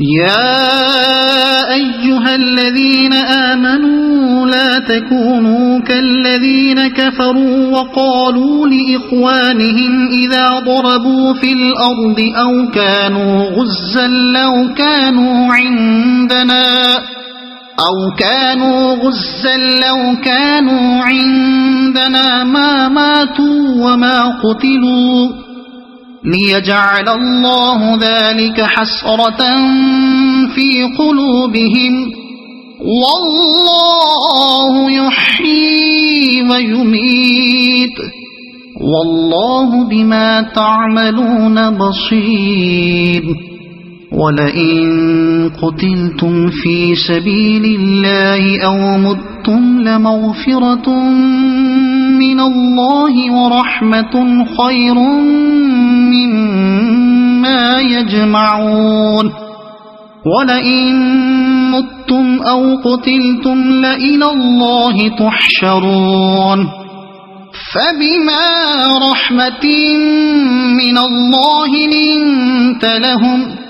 Speaker 1: يا أيها الذين آمنوا لا تكونوا كالذين كفروا وقالوا لإخوانهم إذا ضربوا في الأرض أو كانوا غزا لو كانوا عندنا ما ماتوا وما قتلوا ليجعل الله ذلك حسرة في قلوبهم والله يحيي ويميت والله بما تعملون بصير ولئن قتلتم في سبيل الله أو متم لمغفرة من الله ورحمة خير مما يجمعون ولئن متم أو قتلتم لإلى الله تحشرون فبما رحمة من الله لنت لهم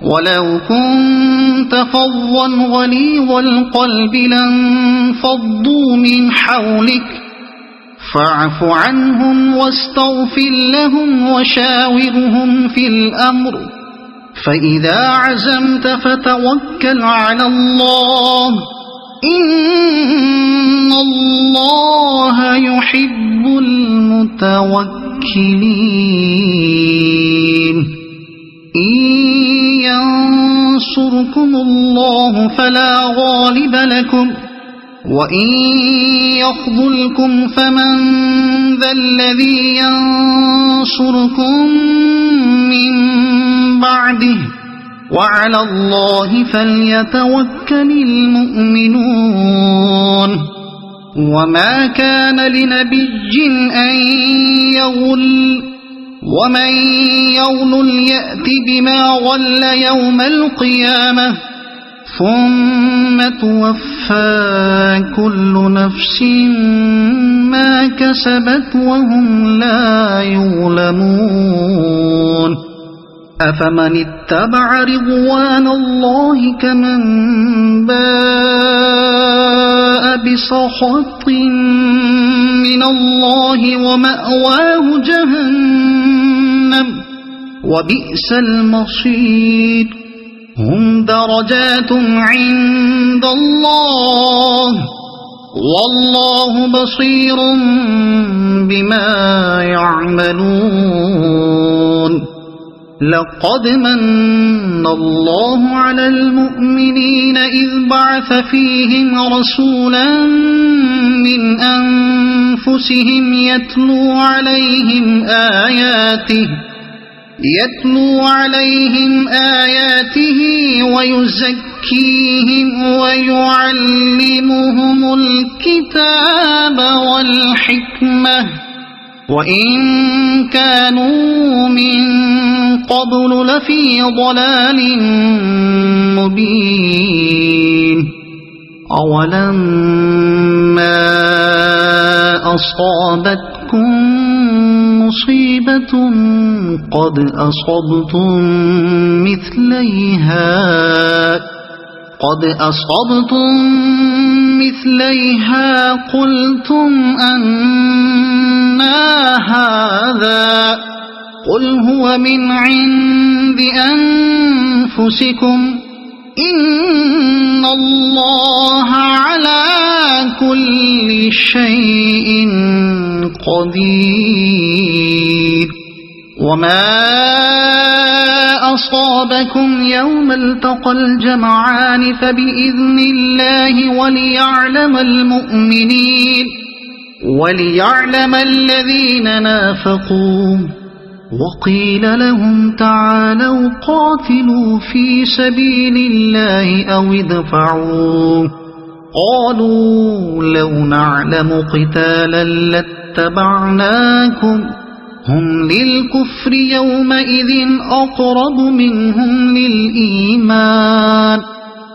Speaker 1: ولو كنت فظا غليظ القلب لانفضوا من حولك فاعف عنهم واستغفر لهم وشاورهم في الأمر فإذا عزمت فتوكل على الله إن الله يحب المتوكلين إن ينصركم الله فلا غالب لكم وإن يخذلكم فمن ذا الذي ينصركم من بعده وعلى الله فليتوكل المؤمنون وما كان لنبي أن يغل ومن يغل يأت بما غل يوم القيامة ثم توفى كل نفس ما كسبت وهم لا يظلمون أفمن اتبع رضوان الله كمن باء بسخط من الله ومأواه جهنم وبئس المصير هم درجات عند الله والله بصير بما يعملون لقد من الله على المؤمنين إذ بعث فيهم رسولا من أنفسهم يتلو عليهم آياته ويزكيهم ويعلمهم الكتاب والحكمة وإن كانوا من قبل لفي ضلال مبين أولما أصابتكم مصيبة قد أصبتم مثليها قلتم أنى هذا قل هو من عند أنفسكم إن الله على كل شيء قدير وما أصابكم يوم التقى الجمعان فبإذن الله وليعلم المؤمنين وليعلم الذين نافقوا وقيل لهم تعالوا قاتلوا في سبيل الله أو ادفعوا قالوا لو نعلم قتالا لاتبعناكم هم للكفر يومئذ أقرب منهم للإيمان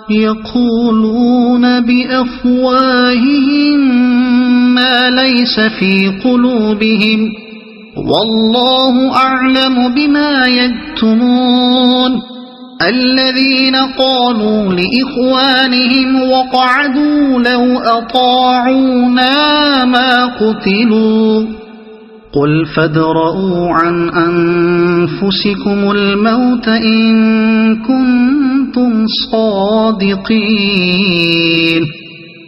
Speaker 1: يقولون بأفواههم ما ليس في قلوبهم والله أعلم بما يكتمون الذين قالوا لإخوانهم وقعدوا لو أطاعونا ما قتلوا قل فادرءوا عن أنفسكم الموت إن كنتم صادقين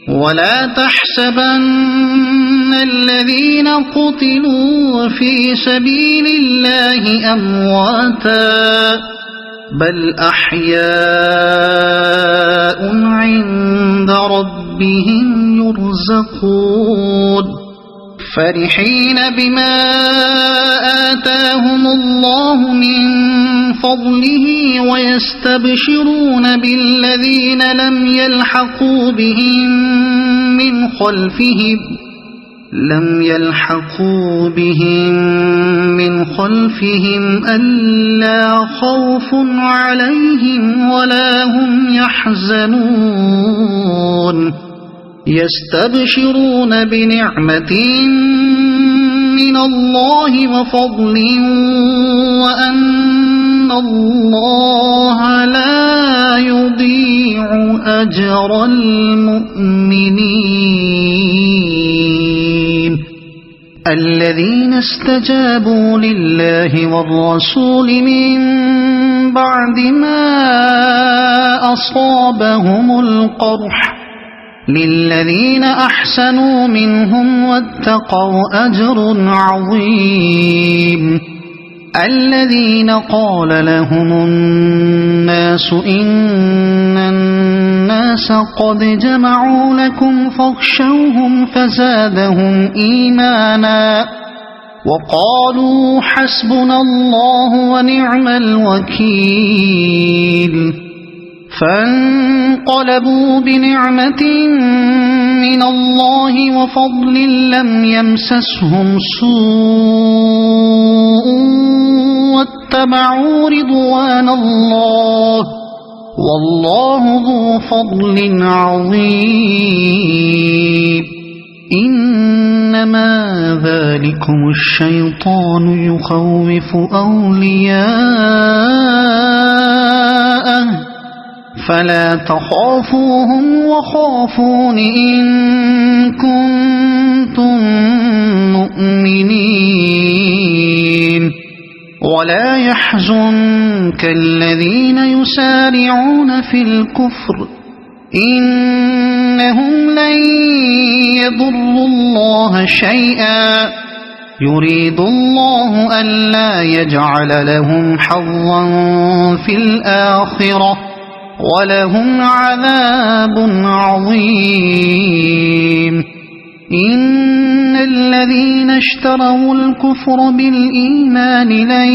Speaker 1: ولا تحسبن الذين قتلوا في سبيل الله أمواتا بل أحياء عند ربهم يرزقون فرحين بما آتاهم الله من فضله ويستبشرون بالذين لم يلحقوا بهم من خلفهم ألا خوف عليهم ولا هم يحزنون يستبشرون بنعمة من الله وفضل وأن الله لا يضيع أجر المؤمنين الذين استجابوا لله والرسول من بعد ما أصابهم القرح للذين أحسنوا منهم واتقوا أجر عظيم الذين قال لهم الناس إن الناس قد جمعوا لكم فاخشوهم فزادهم إيمانا وقالوا حسبنا الله ونعم الوكيل فانقلبوا بنعمة من الله وفضل لم يمسسهم سوء واتبعوا رضوان الله والله ذو فضل عظيم إنما ذلكم الشيطان يخوف أولياءه فلا تخافوهم وخافون إن كنتم مؤمنين ولا يحزنك الذين يسارعون في الكفر إنهم لن يضروا الله شيئا يريد الله ألا يجعل لهم حظا في الآخرة ولهم عذاب عظيم إن الذين اشتروا الكفر بالإيمان لن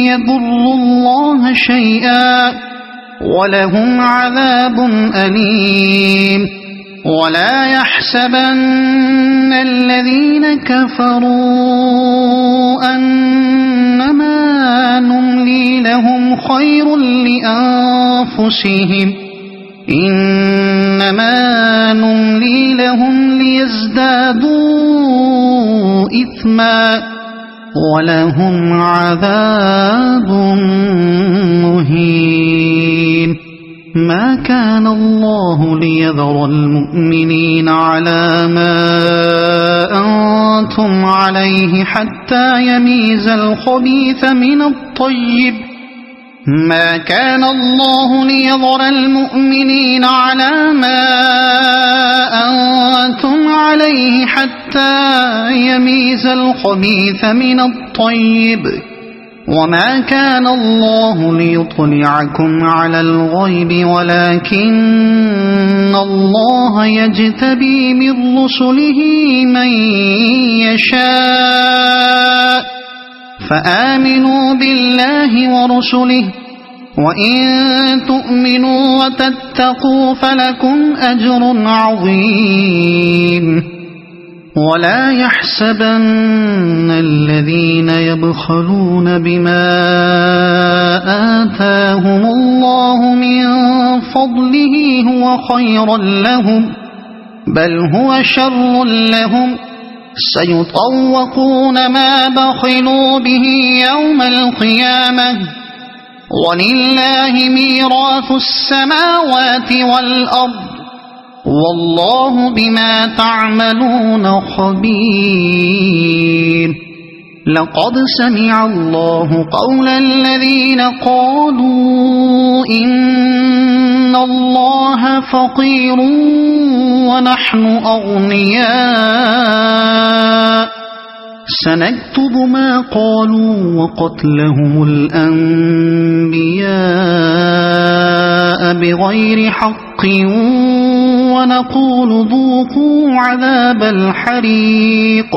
Speaker 1: يضروا الله شيئا ولهم عذاب أليم ولا يحسبن الذين كفروا أنما نملي لهم خير لأنفسهم إنما نملي لهم ليزدادوا إثما ولهم عذاب مهين ما كان الله ليذر المؤمنين على ما أنتم عليه حتى يميز الخبيث من الطيب ما كان الله ليذر المؤمنين على ما أنتم عليه حتى يميز الخبيث من الطيب وما كان الله ليطلعكم على الغيب ولكن الله يجتبي من رسله من يشاء فآمنوا بالله ورسله وإن تؤمنوا وتتقوا فلكم أجر عظيم ولا يحسبن الذين يبخلون بما آتاهم الله من فضله هو خيرا لهم بل هو شر لهم سيطوقون ما بخلوا به يوم القيامة ولله ميراث السماوات والأرض والله بما تعملون خبير لقد سمع الله قول الذين قالوا إن الله فقير ونحن أغنياء سنكتب ما قالوا وقتلهم الأنبياء بغير حق ونقول ذوقوا عذاب الحريق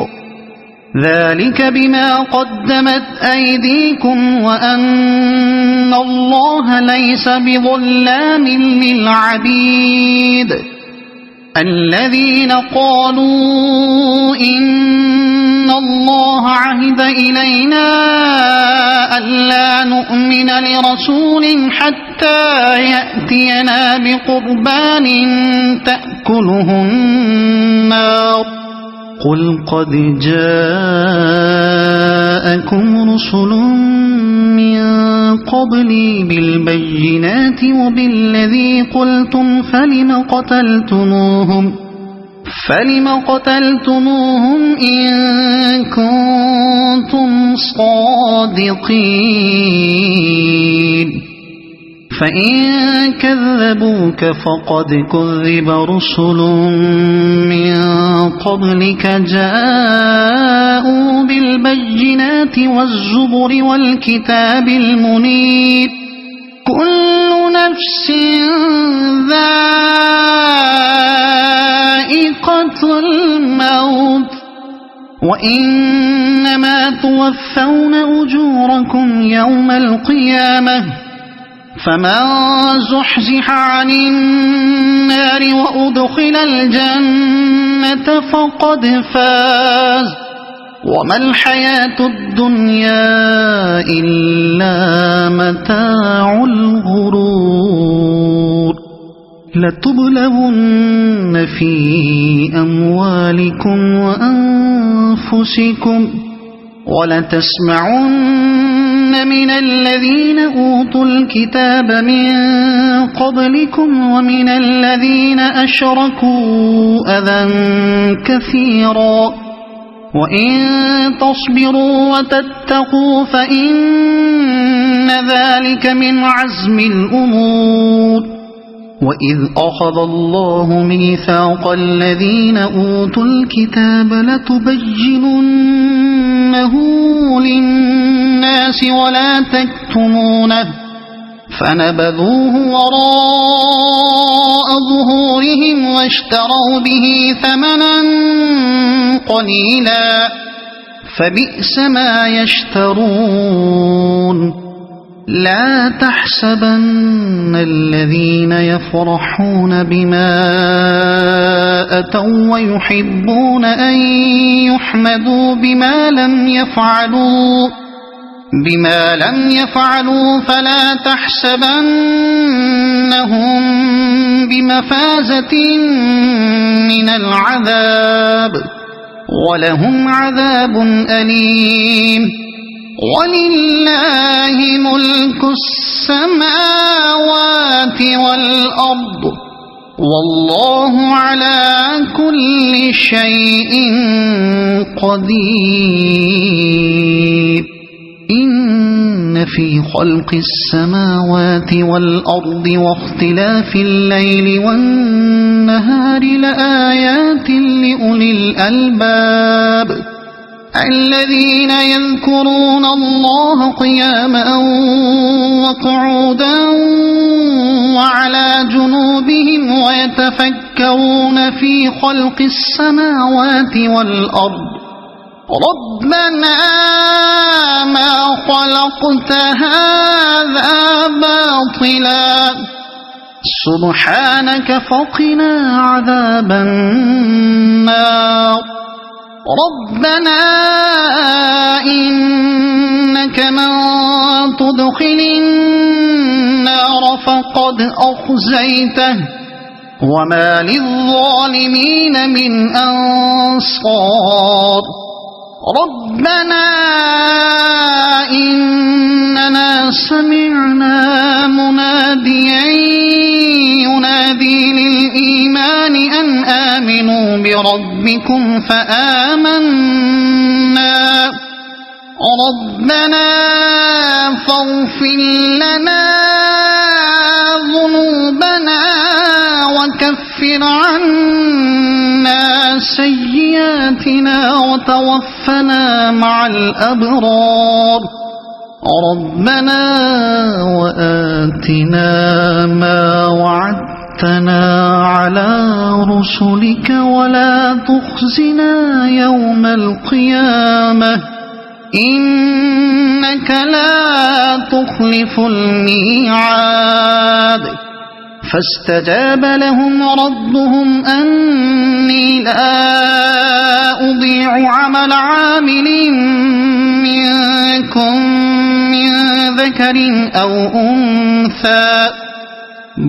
Speaker 1: ذلك بما قدمت أيديكم وأن الله ليس بظلام للعبيد الذين قالوا إن الله عهد إلينا ألا نؤمن لرسول حتى يأتينا بقربان تأكله النار قل قد جاءكم رسل من قبلي بالبينات وبالذي قلتم فلم قتلتموهم إن كنتم صادقين فإن كذبوك فقد كذب رسل من قبلك جاءوا بالبينات والزبر والكتاب المنير كل نفس ذائقة الموت وإنما توفون أجوركم يوم القيامة فمن زحزح عن النار وأدخل الجنة فقد فاز وما الحياة الدنيا إلا متاع الغرور لتبلغن في أموالكم وأنفسكم ولتسمعن من الذين أوتوا الكتاب من قبلكم ومن الذين أشركوا أذى كثيرا وإن تصبروا وتتقوا فإن ذلك من عزم الأمور وإذ أخذ الله ميثاق الذين أوتوا الكتاب لتبيننه للناس ولا تكتمونه فنبذوه وراء ظهورهم واشتروا به ثمنا قليلا فبئس ما يشترون لا تحسبن الذين يفرحون بما أتوا ويحبون أن يحمدوا بما لم يفعلوا فلا تحسبنهم بمفازة من العذاب ولهم عذاب أليم ولله ملك السماوات والأرض والله على كل شيء قدير إن في خلق السماوات والأرض واختلاف الليل والنهار لآيات لأولي الألباب الذين يذكرون الله قياما وقعودا وعلى جنوبهم ويتفكرون في خلق السماوات والأرض ربنا ما خلقت هذا باطلا سبحانك فقنا عذاب النار ربنا إنك من تدخل النار فقد أخزيته وما للظالمين من أنصار ربنا إننا سمعنا مناديا ينادي للإيمان أن آمنوا بربكم فآمنا ربنا فاغفر لنا ذنوبنا وكفر عنا سيئاتنا وتوفنا مع الأبرار ربنا وآتنا ما وعدتنا على رسلك ولا تخزنا يوم القيامة إنك لا تخلف الميعاد فاستجاب لهم ربهم أني لا أضيع عمل عامل منكم من ذكر أو أنثى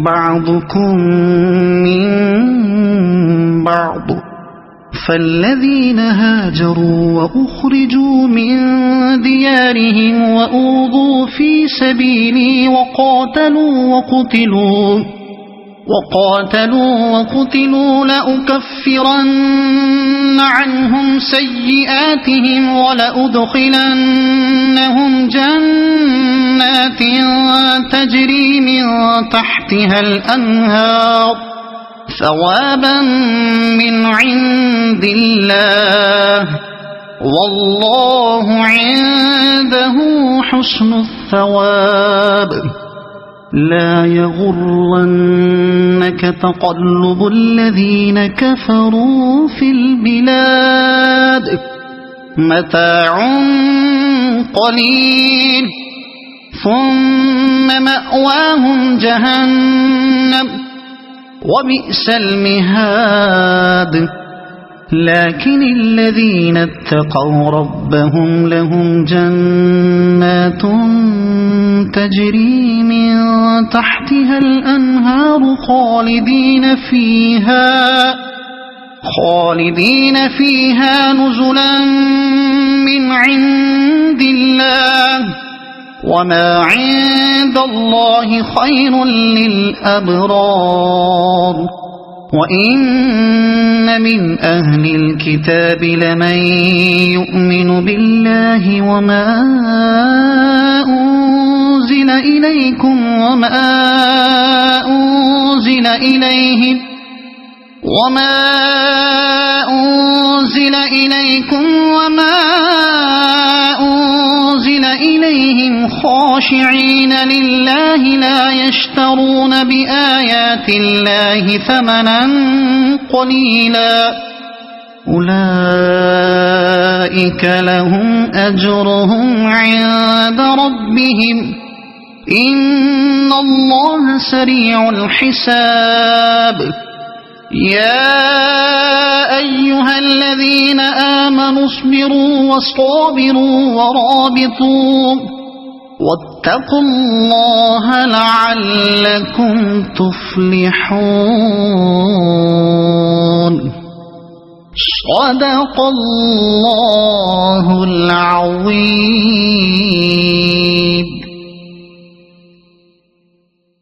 Speaker 1: بعضكم من بعض فالذين هاجروا وأخرجوا من ديارهم وأوذوا في سبيلي وقاتلوا لأكفرن عنهم سيئاتهم ولأدخلنهم جنات تجري من تحتها الأنهار ثوابا من عند الله والله عنده حسن الثواب لا يغرنك تقلب الذين كفروا في البلاد متاع قليل ثم مأواهم جهنم وبئس المهاد لكن الذين اتقوا ربهم لهم جنات تجري من تحتها الأنهار خالدين فيها نزلا من عند الله وما عند الله خير للأبرار وإن من أهل الكتاب لمن يؤمن بالله وما أنزل إليكم وما أنزل إليهم خاشعين لله لا يشترون بآيات الله ثمنا قليلا أولئك لهم أجرهم عند ربهم إن الله سريع الحساب يا أيها الذين آمنوا اصبروا وصابروا ورابطوا واتقوا الله لعلكم تفلحون صدق الله العظيم.